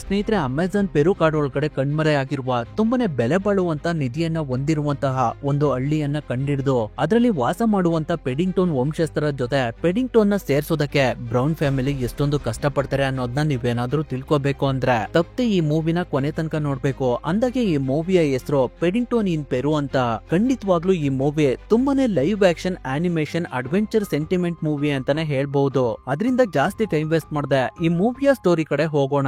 ಸ್ನೇಹಿತರೆ, ಅಮೆಜಾನ್ ಪೆರು ಕಾಡು ಒಳಗಡೆ ಕಣ್ಮರೆ ಆಗಿರುವ ತುಂಬಾನೇ ಬೆಲೆ ಬಾಳುವಂತ ನಿಧಿಯನ್ನ ಹೊಂದಿರುವಂತಹ ಒಂದು ಹಳ್ಳಿಯನ್ನ ಕಂಡಿಡಿದು ಅದರಲ್ಲಿ ವಾಸ ಮಾಡುವಂತ ಪೆಡಿಂಗ್ಟನ್ ವಂಶಸ್ಥರ ಜೊತೆ ಪೆಡಿಂಗ್ಟನ್ ನ ಸೇರ್ಸೋದಕ್ಕೆ ಬ್ರೌನ್ ಫ್ಯಾಮಿಲಿ ಎಷ್ಟೊಂದು ಕಷ್ಟ ಪಡ್ತಾರೆ ಅನ್ನೋದನ್ನ ನೀವೇನಾದ್ರೂ ತಿಳ್ಕೊಬೇಕು ಅಂದ್ರೆ ತಪ್ಪದೆ ಈ ಮೂವಿನ ಕೊನೆ ತನಕ ನೋಡ್ಬೇಕು. ಅಂದಾಗೆ ಈ ಮೂವಿಯ ಹೆಸರು ಪೆಡಿಂಗ್ಟನ್ ಇನ್ ಪೆರು ಅಂತ. ಖಂಡಿತವಾಗ್ಲೂ ಈ ಮೂವಿ ತುಂಬಾನೇ live action animation adventure sentiment movie ಅಂತಾನೆ ಹೇಳ್ಬಹುದು. ಅದರಿಂದ ಜಾಸ್ತಿ ಟೈಮ್ ವೇಸ್ಟ್ ಮಾಡದೆ ಈ ಮೂವಿಯ ಸ್ಟೋರಿ ಕಡೆ ಹೋಗೋಣ.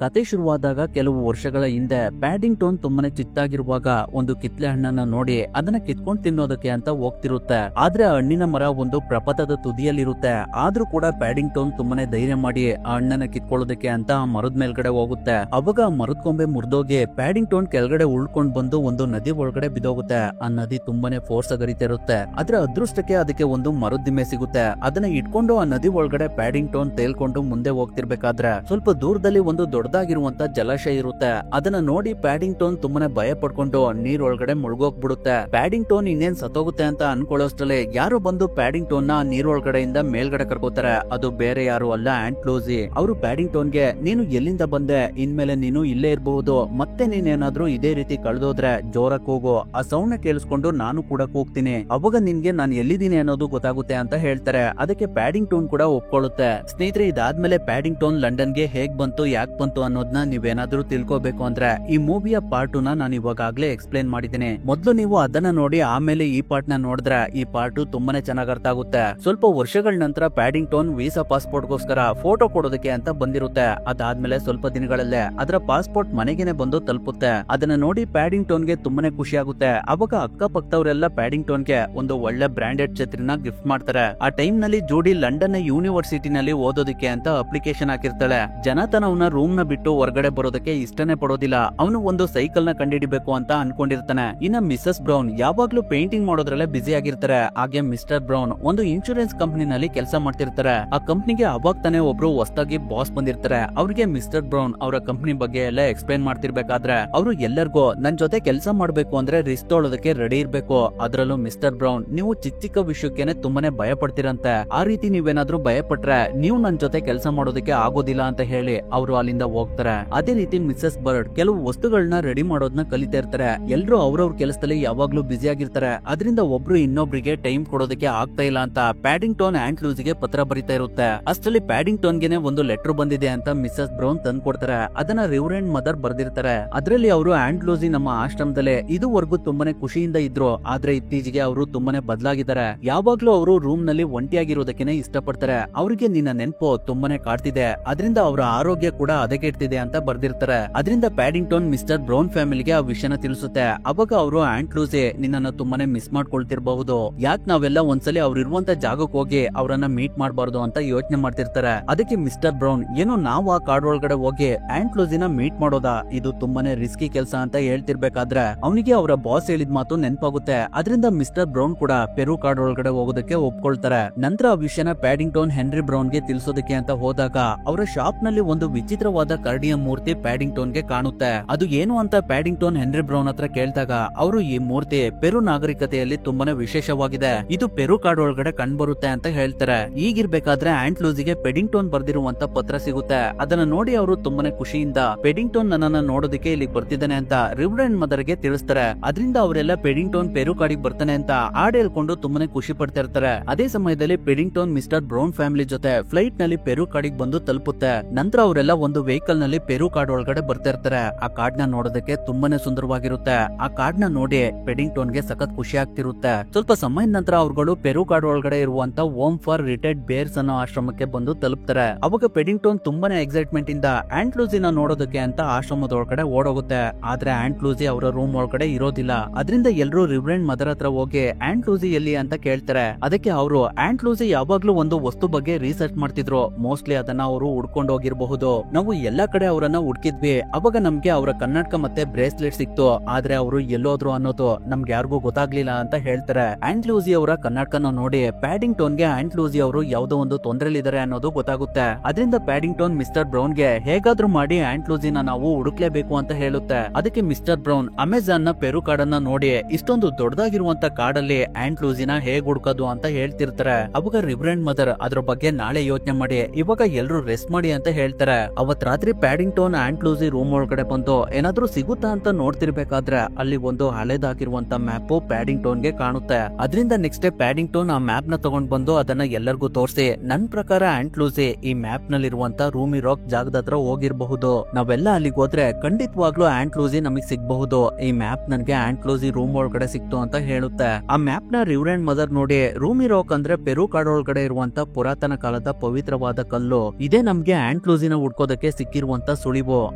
ಕತೆ ಶುರುವಾದಾಗ ಕೆಲವು ವರ್ಷಗಳ ಹಿಂದೆ ಪ್ಯಾಡಿಂಗ್ಟನ್ ತುಂಬಾನೇ ಚಿತ್ತಾಗಿರುವಾಗ ಒಂದು ಕಿತ್ಲೆ ಹಣ್ಣನ್ನ ನೋಡಿ ಅದನ್ನ ಕಿತ್ಕೊಂಡ್ ತಿನ್ನೋದಕ್ಕೆ ಅಂತ ಹೋಗ್ತಿರುತ್ತೆ. ಆದ್ರೆ ಆ ಹಣ್ಣಿನ ಮರ ಒಂದು ಪ್ರಪಥದ ತುದಿಯಲ್ಲಿರುತ್ತೆ. ಆದ್ರೂ ಕೂಡ ಪ್ಯಾಡಿಂಗ್ಟನ್ ತುಂಬಾನೇ ಧೈರ್ಯ ಮಾಡಿ ಆ ಹಣ್ಣನ್ನ ಕಿತ್ಕೊಳ್ಳೋದಕ್ಕೆ ಅಂತ ಆ ಮರದ ಮೇಲ್ಗಡೆ ಹೋಗುತ್ತೆ. ಅವಾಗ ಆ ಮರದ ಕೊಂಬೆ ಮುರಿದೋಗಿ ಪ್ಯಾಡಿಂಗ್ಟನ್ ಕೆಳಗಡೆ ಉಳ್ಕೊಂಡ್ ಬಂದು ಒಂದು ನದಿ ಒಳಗಡೆ ಬಿದ್ದೋಗುತ್ತೆ. ಆ ನದಿ ತುಂಬಾನೇ ಫೋರ್ಸ್ ಆಗರಿತಿರುತ್ತೆ. ಆದ್ರೆ ಅದೃಷ್ಟಕ್ಕೆ ಅದಕ್ಕೆ ಒಂದು ಮರದ ದಿಮ್ಮೆ ಸಿಗುತ್ತೆ. ಅದನ್ನ ಇಟ್ಕೊಂಡು ಆ ನದಿ ಒಳಗಡೆ ಪ್ಯಾಡಿಂಗ್ಟನ್ ತೇಲ್ಕೊಂಡು ಮುಂದೆ ಹೋಗ್ತಿರ್ಬೇಕಾದ್ರೆ ಸ್ವಲ್ಪ ದೂರದಲ್ಲಿ ಒಂದು ದೊಡ್ಡದಾಗಿರುವಂತ ಜಲಾಶಯ ಇರುತ್ತೆ. ಅದನ್ನ ನೋಡಿ ಪ್ಯಾಡಿಂಗ್ಟನ್ ತುಂಬಾನೇ ಭಯ ಪಡ್ಕೊಂಡು ನೀರ್ ಒಳಗಡೆ ಮುಳುಗೋಗ್ಬಿಡುತ್ತೆ. ಪ್ಯಾಡಿಂಗ್ಟನ್ ಇನ್ನೇನ್ ಸತ್ತೋಗುತ್ತೆ ಅಂತ ಅನ್ಕೊಳ್ಳೋಷ್ಟ್ರಲ್ಲಿ ಯಾರೋ ಬಂದು ಪ್ಯಾಡಿಂಗ್ಟನ್ ನ ನೀರ್ ಒಳಗಡೆಯಿಂದ ಮೇಲ್ಗಡೆ ಕರ್ಕೋತಾರೆ. ಅದು ಬೇರೆ ಯಾರು ಅಲ್ಲ, ಆಂಟ್ ಲೂಸಿ. ಅವರು ಪ್ಯಾಡಿಂಗ್ಟನ್ ಗೆ ನೀನು ಎಲ್ಲಿಂದ ಬಂದೆ, ಇನ್ಮೇಲೆ ನೀನು ಇಲ್ಲೇ ಇರಬಹುದು, ಮತ್ತೆ ನೀನೇನಾದ್ರೂ ಇದೇ ರೀತಿ ಕಳೆದೋದ್ರೆ ಜೋರಾಗಿ ಹೋಗು, ಆ ಸೌಂಡ್ ನ ಕೇಳಿಸ್ಕೊಂಡು ನಾನು ಕೂಡ ಕೂಗ್ತೀನಿ, ಅವಾಗ ನಿನ್ಗೆ ನಾನು ಎಲ್ಲಿದ್ದೀನಿ ಅನ್ನೋದು ಗೊತ್ತಾಗುತ್ತೆ ಅಂತ ಹೇಳ್ತಾರೆ. ಅದಕ್ಕೆ ಪ್ಯಾಡಿಂಗ್ಟನ್ ಕೂಡ ಒಪ್ಕೊಳ್ಳುತ್ತೆ. ಸ್ನೇಹಿತರೆ, ಇದಾದ್ಮೇಲೆ ಪ್ಯಾಡಿಂಗ್ಟನ್ ಲಂಡನ್ ಗೆ ಹೇಗ್ ಬಂತು, ಯಾಕೆ ಬಂತು ಅನ್ನೋದನ್ನ ನೀವೇನಾದ್ರೂ ತಿಳ್ಕೋಬೇಕು ಅಂದ್ರೆ ಈ ಮೂವಿಯ ಪಾರ್ಟ್ ನ ನಾನು ಇವಾಗಲೇ ಎಕ್ಸ್ಪ್ಲೇನ್ ಮಾಡಿದ್ದೀನಿ. ಮೊದಲು ನೀವು ಅದನ್ನ ನೋಡಿ ಆಮೇಲೆ ಈ ಪಾರ್ಟ್ ನ ನೋಡಿದ್ರೆ ಈ ಪಾರ್ಟ್ ತುಂಬಾನೇ ಚೆನ್ನಾಗಿ ಅರ್ಥ ಆಗುತ್ತೆ. ಸ್ವಲ್ಪ ವರ್ಷಗಳ ನಂತರ ಪ್ಯಾಡಿಂಗ್ಟನ್ ವೀಸಾ ಪಾಸ್ಪೋರ್ಟ್ ಗೋಸ್ಕರ ಫೋಟೋ ಕೊಡೋದಕ್ಕೆ ಅಂತ ಬಂದಿರುತ್ತೆ. ಅದಾದ್ಮೇಲೆ ಸ್ವಲ್ಪ ದಿನಗಳಲ್ಲೇ ಅದರ ಪಾಸ್ಪೋರ್ಟ್ ಮನೆಗೇನೆ ಬಂದು ತಲುಪುತ್ತೆ. ಅದನ್ನ ನೋಡಿ ಪ್ಯಾಡಿಂಗ್ಟನ್ ಗೆ ತುಂಬಾನೇ ಖುಷಿ ಆಗುತ್ತೆ. ಅವಾಗ ಅಕ್ಕಪಕ್ಕದವರೆಲ್ಲ ಪ್ಯಾಡಿಂಗ್ಟನ್ ಗೆ ಒಂದು ಒಳ್ಳೆ ಬ್ರಾಂಡೆಡ್ ಛತ್ರಿನ ಗಿಫ್ಟ್ ಮಾಡ್ತಾರೆ. ಆ ಟೈಮ್ ನಲ್ಲಿ ಜೂಡಿ ಲಂಡನ್ ನ ಯೂನಿವರ್ಸಿಟಿ ನಲ್ಲಿ ಓದೋದಕ್ಕೆ ಅಂತ ಅಪ್ಲಿಕೇಶನ್ ಹಾಕಿರ್ತಾಳೆ. ಜನತನ ಅವನ ರೂಮ್ ನ ಬಿಟ್ಟು ಹೊರಗಡೆ ಬರೋದಕ್ಕೆ ಇಷ್ಟನೇ ಪಡೋದಿಲ್ಲ. ಅವನು ಒಂದು ಸೈಕಲ್ ನ ಕಂಡಿಡಿಬೇಕು ಅಂತ ಅನ್ಕೊಂಡಿರ್ತಾನೆ. ಇನ್ನ ಮಿಸಸ್ ಬ್ರೌನ್ ಯಾವಾಗ್ಲೂ ಪೇಂಟಿಂಗ್ ಮಾಡೋದ್ರಲ್ಲೇ ಬಿಸಿ ಆಗಿರ್ತಾರೆ. ಹಾಗೆ ಮಿಸ್ಟರ್ ಬ್ರೌನ್ ಒಂದು ಇನ್ಶೂರೆನ್ಸ್ ಕಂಪನಿನಲ್ಲಿ ಕೆಲಸ ಮಾಡ್ತಿರ್ತಾರೆ. ಆ ಕಂಪನಿಗೆ ಅವಾಗ ತಾನೇ ಒಬ್ರು ಹೊಸದಾಗಿ ಬಾಸ್ ಬಂದಿರ್ತಾರೆ. ಅವ್ರಿಗೆ ಮಿಸ್ಟರ್ ಬ್ರೌನ್ ಅವರ ಕಂಪನಿ ಬಗ್ಗೆ ಎಲ್ಲ ಎಕ್ಸ್ಪ್ಲೈನ್ ಮಾಡ್ತಿರ್ಬೇಕಾದ್ರೆ ಅವರು ಎಲ್ಲರಿಗೂ ನನ್ ಜೊತೆ ಕೆಲಸ ಮಾಡ್ಬೇಕು ಅಂದ್ರೆ ರಿಸ್ಕ್ ತೊಳೋದಕ್ಕೆ ರೆಡಿ ಇರ್ಬೇಕು. ಅದ್ರಲ್ಲೂ ಮಿಸ್ಟರ್ ಬ್ರೌನ್, ನೀವು ಚಿಕ್ಕ ಚಿಕ್ಕ ವಿಷಯಕ್ಕೇನೆ ತುಂಬಾನೇ ಭಯ ಪಡ್ತಿರಂತೆ. ಆ ರೀತಿ ನೀವೇನಾದ್ರೂ ಭಯ ಪಟ್ರೆ ನೀವು ನನ್ ಜೊತೆ ಕೆಲಸ ಮಾಡೋದಕ್ಕೆ ಆಗೋದಿಲ್ಲ ಅಂತ ಹೇಳಿ ಅವರು ಅಲ್ಲಿಂದ ಹೋಗ್ತಾರೆ. ಅದೇ ರೀತಿ ಮಿಸಸ್ ಬರ್ಡ್ ಕೆಲವು ವಸ್ತುಗಳನ್ನ ರೆಡಿ ಮಾಡೋದನ್ನ ಕಲಿತಾ ಇರ್ತಾರೆ. ಎಲ್ರು ಅವ್ರವ್ರ ಕೆಲಸದಲ್ಲಿ ಯಾವಾಗ್ಲೂ ಬಿಸಿ ಆಗಿರ್ತಾರೆ. ಅದರಿಂದ ಒಬ್ರು ಇನ್ನೊಬ್ರಿಗೆ ಟೈಮ್ ಕೊಡೋದಕ್ಕೆ ಆಗ್ತಾ ಇಲ್ಲ ಅಂತ ಪ್ಯಾಡಿಂಗ್ಟನ್ ಆಂಟ್ ಲೂಸಿಗೆ ಪತ್ರ ಬರೀತಾ ಇರುತ್ತೆ. ಅಷ್ಟರಲ್ಲಿ ಪ್ಯಾಡಿಂಗ್ಟನ್ ಗೆನೆ ಒಂದು ಲೆಟರ್ ಬಂದಿದೆ ಅಂತ ಮಿಸಸ್ ಬ್ರೌನ್ ತಂದು ಕೊಡ್ತಾರೆ. ಅದನ್ನ ರೆವರೆಂಡ್ ಮದರ್ ಬರ್ದಿರ್ತಾರೆ. ಅದ್ರಲ್ಲಿ ಅವರು ಆಂಟ್ ಲೂಸಿ ನಮ್ಮ ಆಶ್ರಮದಲ್ಲಿ ಇದುವರೆಗೂ ತುಂಬಾನೇ ಖುಷಿಯಿಂದ ಇದ್ರು, ಆದ್ರೆ ಇತ್ತೀಚೆಗೆ ಅವರು ತುಂಬಾನೇ ಬದಲಾಗಿದ್ದಾರೆ. ಯಾವಾಗ್ಲೂ ಅವರು ರೂಮ್ ನಲ್ಲಿ ಒಂಟಿಯಾಗಿರೋದಕ್ಕೆ ಇಷ್ಟಪಡ್ತಾರೆ. ಅವರಿಗೆ ನಿನ್ನ ನೆನಪು ತುಂಬಾನೇ ಕಾಡ್ತಿದೆ, ಅದರಿಂದ ಅವರ ಆರೋಗ್ಯ ಕೂಡ ಹದಗೆಡ್ತಿದೆ ಅಂತ ಬರ್ದಿರ್ತಾರೆ. ಅದರಿಂದ ಪ್ಯಾಡಿಂಗ್ಟನ್ ಮಿಸ್ಟರ್ ಬ್ರೌನ್ ಫ್ಯಾಮಿಲಿಗೆ ಆ ವಿಷಯನ ತಿಳಿಸುತ್ತೆ. ಅವಾಗ ಅವರು ಆಂಟ್ ಲೂಸಿ ನಿನ್ನನ್ನು ತುಂಬಾನೇ ಮಿಸ್ ಮಾಡ್ಕೊಳ್ತಿರ್ಬಹುದು, ಯಾಕೆ ನಾವೆಲ್ಲ ಒಂದ್ಸಲಿ ಅವ್ರು ಇರುವಂತ ಜಾಗಕ್ಕೆ ಹೋಗಿ ಅವರನ್ನ ಮೀಟ್ ಮಾಡಬಾರ್ದು ಅಂತ ಯೋಚನೆ ಮಾಡ್ತಿರ್ತಾರೆ. ಅದಕ್ಕೆ ಮಿಸ್ಟರ್ ಬ್ರೌನ್, ಏನೋ ನಾವು ಆ ಕಾಡ್ ಒಳಗಡೆ ಹೋಗಿ ಆಂಟ್ ಲೂಸಿನ ಮೀಟ್ ಮಾಡೋದಾ, ಇದು ತುಂಬಾನೇ ರಿಸ್ಕಿ ಕೆಲಸ ಅಂತ ಹೇಳ್ತಿರ್ಬೇಕಾದ್ರೆ ಅವನಿಗೆ ಅವರ ಬಾಸ್ ಹೇಳಿದ ಮಾತು ನೆನಪಾಗುತ್ತೆ. ಅದರಿಂದ ಮಿಸ್ಟರ್ ಬ್ರೌನ್ ಕೂಡ ಪೆರು ಕಾಡ್ ಒಳಗಡೆ ಹೋಗೋದಕ್ಕೆ ಒಪ್ಕೊಳ್ತಾರೆ. ನಂತರ ಆ ವಿಷಯನ ಪ್ಯಾಡಿಂಗ್ಟನ್ ಹೆನ್ರಿ ಬ್ರೌನ್ ಗೆ ತಿಳಿಸೋದಕ್ಕೆ ಅಂತ ಹೋದಾಗ ಅವರ ಶಾಪ್ ನಲ್ಲಿ ಒಂದು ವಿಚಿತ್ರವಾದ ಕರಡಿಯ ಮೂರ್ತಿ ಪ್ಯಾಡಿಂಗ್ಟನ್ ಗೆ ಕಾಣುತ್ತೆ. ಅದು ಏನು ಅಂತ ಪ್ಯಾಡಿಂಗ್ಟನ್ ಹೆನ್ರಿ ಬ್ರೌನ್ ಹತ್ರ ಕೇಳಿದಾಗ ಅವರು ಈ ಮೂರ್ತಿ ಪೆರು ನಾಗರಿಕತೆಯಲ್ಲಿ ತುಂಬಾನೇ ವಿಶೇಷವಾಗಿದೆ, ಇದು ಪೆರು ಕಾಡು ಒಳಗಡೆ ಕಂಡುಬರುತ್ತೆ ಅಂತ ಹೇಳ್ತಾರೆ. ಈಗಿರ್ಬೇಕಾದ್ರೆ ಆಂಟ್ ಲೂಸಿಗೆ ಪೆಡಿಂಗ್ಟನ್ ಬರ್ದಿರುವಂತ ಪತ್ರ ಸಿಗುತ್ತೆ. ಅದನ್ನ ನೋಡಿ ಅವರು ತುಂಬಾನೇ ಖುಷಿಯಿಂದ ಪೆಡಿಂಗ್ಟನ್ ನನ್ನನ್ನ ನೋಡೋದಕ್ಕೆ ಇಲ್ಲಿ ಬರ್ತಿದ್ದಾನೆ ಅಂತ ರೆವರೆಂಡ್ ಮದರ್ ಗೆ ತಿಳಿಸ್ತಾರೆ. ಅದರಿಂದ ಅವರೆಲ್ಲ ಪೆಡಿಂಗ್ಟನ್ ಪೆರು ಕಾಡಿಗೆ ಬರ್ತಾನೆ ಅಂತ ಹಾಡು ಹೇಳ್ಕೊಂಡು ತುಂಬಾನೇ ಖುಷಿ ಪಡ್ತಾ ಇರ್ತಾರೆ. ಅದೇ ಸಮಯದಲ್ಲಿ ಪೆಡಿಂಗ್ಟನ್ ಮಿಸ್ಟರ್ ಬ್ರೌನ್ ಫ್ಯಾಮಿಲಿ ಜೊತೆ ಫ್ಲೈಟ್ ನಲ್ಲಿ ಪೆರು ಕಾಡಿಗೆ ಬಂದು ತಲುಪುತ್ತೆ. ನಂತರ ಅವರೆಲ್ಲ ಒಂದು ವೆಹಿಕಲ್ ನಲ್ಲಿ ಪೆರು ಕಾಡ್ ಒಳಗಡೆ ಬರ್ತಾ ಇರ್ತಾರೆ. ಆ ಕಾಡ್ನ ನೋಡೋದಕ್ಕೆ ತುಂಬಾನೇ ಸುಂದರವಾಗಿರುತ್ತೆ. ಆ ಕಾಡ್ನ ನೋಡಿ ಪೆಡಿಂಗ್ಟನ್ ಗೆ ಸಖತ್ ಖುಷಿ ಆಗ್ತಿರುತ್ತೆ. ಸ್ವಲ್ಪ ಸಮಯದ ನಂತರ ಅವ್ರುಗಳು ಪೆರು ಕಾಡ್ ಒಳಗಡೆ ಇರುವಂತ ಹೋಮ್ ಫಾರ್ ರಿಟೈರ್ಡ್ ಬೇರ್ಸ್ ಅನ್ನೋ ಆಶ್ರಮಕ್ಕೆ ಬಂದು ತಲುಪ್ತಾರೆ. ಅವಾಗ ಪೆಡಿಂಗ್ಟನ್ ತುಂಬಾನೇ ಎಕ್ಸೈಟ್ಮೆಂಟ್ ಇಂದ ಆಂಟ್ ಲೂಸಿನ ನೋಡೋದಕ್ಕೆ ಅಂತ ಆಶ್ರಮದ ಒಳಗಡೆ ಓಡೋಗುತ್ತೆ. ಆದ್ರೆ ಆಂಟ್ ಲೂಸಿ ಅವರ ರೂಮ್ ಒಳಗಡೆ ಇರೋದಿಲ್ಲ. ಅದರಿಂದ ಎಲ್ಲರೂ ರೆವರೆಂಡ್ ಮದರ್ ಹತ್ರ ಹೋಗಿ ಆಂಟ್ ಲೂಸಿ ಎಲ್ಲಿ ಅಂತ ಕೇಳ್ತಾರೆ. ಅದಕ್ಕೆ ಅವರು ಆಂಟ್ ಲೂಸಿ ಯಾವಾಗ್ಲೂ ಒಂದು ವಸ್ತು ಬಗ್ಗೆ ರಿಸರ್ಚ್ ಮಾಡ್ತಿದ್ರು, ಮೋಸ್ಟ್ಲಿ ಅದನ್ನ ಅವರು ಹುಡ್ಕೊಂಡು ಹೋಗಿರಬಹುದು, ನಾವು ಎಲ್ಲಾ ಕಡೆ ಅವರನ್ನ ಹುಡುಕಿದ್ವಿ. ಅವಾಗ ನಮ್ಗೆ ಅವರ ಕನ್ನಡಕ ಮತ್ತೆ ಬ್ರೇಸ್ಲೆಟ್ ಸಿಕ್ತು. ಆದ್ರೆ ಅವರು ಎಲ್ಲೋದ್ರು ಅನ್ನೋದು ನಮ್ಗೆ ಯಾರಿಗೂ ಗೊತ್ತಾಗ್ಲಿಲ್ಲ ಅಂತ ಹೇಳ್ತಾರೆ. ಆಂಟ್ ಲೂಸಿ ಅವರ ಕನ್ನಡಕನ ನೋಡಿ ಪ್ಯಾಡಿಂಗ್ಟನ್ಗೆ ಆಂಟ್ ಲೂಸಿ ಅವರು ಯಾವ್ದೋ ಒಂದು ತೊಂದರೆಲಿದ್ದಾರೆ ಅನ್ನೋದು ಗೊತ್ತಾಗುತ್ತೆ. ಅದರಿಂದ ಪ್ಯಾಡಿಂಗ್ಟನ್ ಮಿಸ್ಟರ್ ಬ್ರೌನ್ಗೆ ಹೇಗಾದ್ರೂ ಮಾಡಿ ಆಂಟ್ ಲೂಸಿನ ನಾವು ಹುಡುಕ್ಲೇಬೇಕು ಅಂತ ಹೇಳುತ್ತೆ. ಅದಕ್ಕೆ ಮಿಸ್ಟರ್ ಬ್ರೌನ್ ಅಮೆಜಾನ್ ನ ಪೆರು ಕಾಡನ್ನ ನೋಡಿ ಇಷ್ಟೊಂದು ದೊಡ್ಡದಾಗಿರುವಂತ ಕಾಡಲ್ಲಿ ಆಂಟ್ ಲೂಸಿನ ಹೇಗ್ ಹುಡುಕೋದು ಅಂತ ಹೇಳ್ತಿರ್ತಾರೆ. ಅವಾಗ ರಿವರೆಂಡ್ ಮದರ್ ಅದ್ರ ಬಗ್ಗೆ ನಾಳೆ ಯೋಚನೆ ಮಾಡಿ, ಇವಾಗ ಎಲ್ರು ರೆಸ್ಟ್ ಮಾಡಿ ಅಂತ ಹೇಳ್ತಾರೆ. ಅವತ್ ರಾತ್ರಿ ಪ್ಯಾಡಿಂಗ್ಟನ್ ಆಂಟ್ ಲೂಸಿ ರೂಮ್ ಒಳಗಡೆ ಬಂದು ಏನಾದ್ರೂ ಸಿಗುತ್ತಾ ಅಂತ ನೋಡ್ತಿರ್ಬೇಕಾದ್ರೆ ಅಲ್ಲಿ ಒಂದು ಹಳೆದಾಗಿರುವಂತ ಮ್ಯಾಪ್ ಪ್ಯಾಡಿಂಗ್ಟನ್ಗೆ ಕಾಣುತ್ತೆ. ಅದರಿಂದ ನೆಕ್ಸ್ಟ್ ಡೇ ಪ್ಯಾಡಿಂಗ್ಟನ್ ಆ ಮ್ಯಾಪ್ ನ ತಗೊಂಡ್ ಬಂದು ಅದನ್ನ ಎಲ್ಲರಿಗೂ ತೋರಿಸಿ, ನನ್ ಪ್ರಕಾರ ಆಂಟ್ ಲೂಸಿ ಈ ಮ್ಯಾಪ್ ನಲ್ಲಿರುವಂತ ರೂಮಿ ರಾಕ್ ಜಾಗದ ಹತ್ರ ಹೋಗಿರಬಹುದು. ನಾವೆಲ್ಲ ಅಲ್ಲಿಗೆ ಹೋದ್ರೆ ಖಂಡಿತವಾಗ್ಲೂ ಆಂಟ್ ಲೂಸಿ ನಮಗ್ ಸಿಗಬಹುದು. ಈ ಮ್ಯಾಪ್ ನನ್ಗೆ ಆಂಟ್ ಲೂಸಿ ರೂಮ್ ಒಳಗಡೆ ಸಿಕ್ತು ಅಂತ ಹೇಳುತ್ತೆ. ಆ ಮ್ಯಾಪ್ ನ ರಿವರೆಂಡ್ ಮದರ್ ನೋಡಿ, ರೂಮಿ ರಾಕ್ ಅಂದ್ರೆ ಪೆರು ಕಾಡೊಳಗಡೆ ಇರುವಂತ ಪುರಾತನ ಕಾಲದ ಪವಿತ್ರವಾದ ಕಲ್ಲು. ಇದೇ ನಮ್ಗೆ ಆಂಟ್ ಲೂಸಿನ ಹುಡ್ಕೋದಕ್ಕೆ ಸಿಕ್ಕಿರುವಂತ ಸುಳಿವು.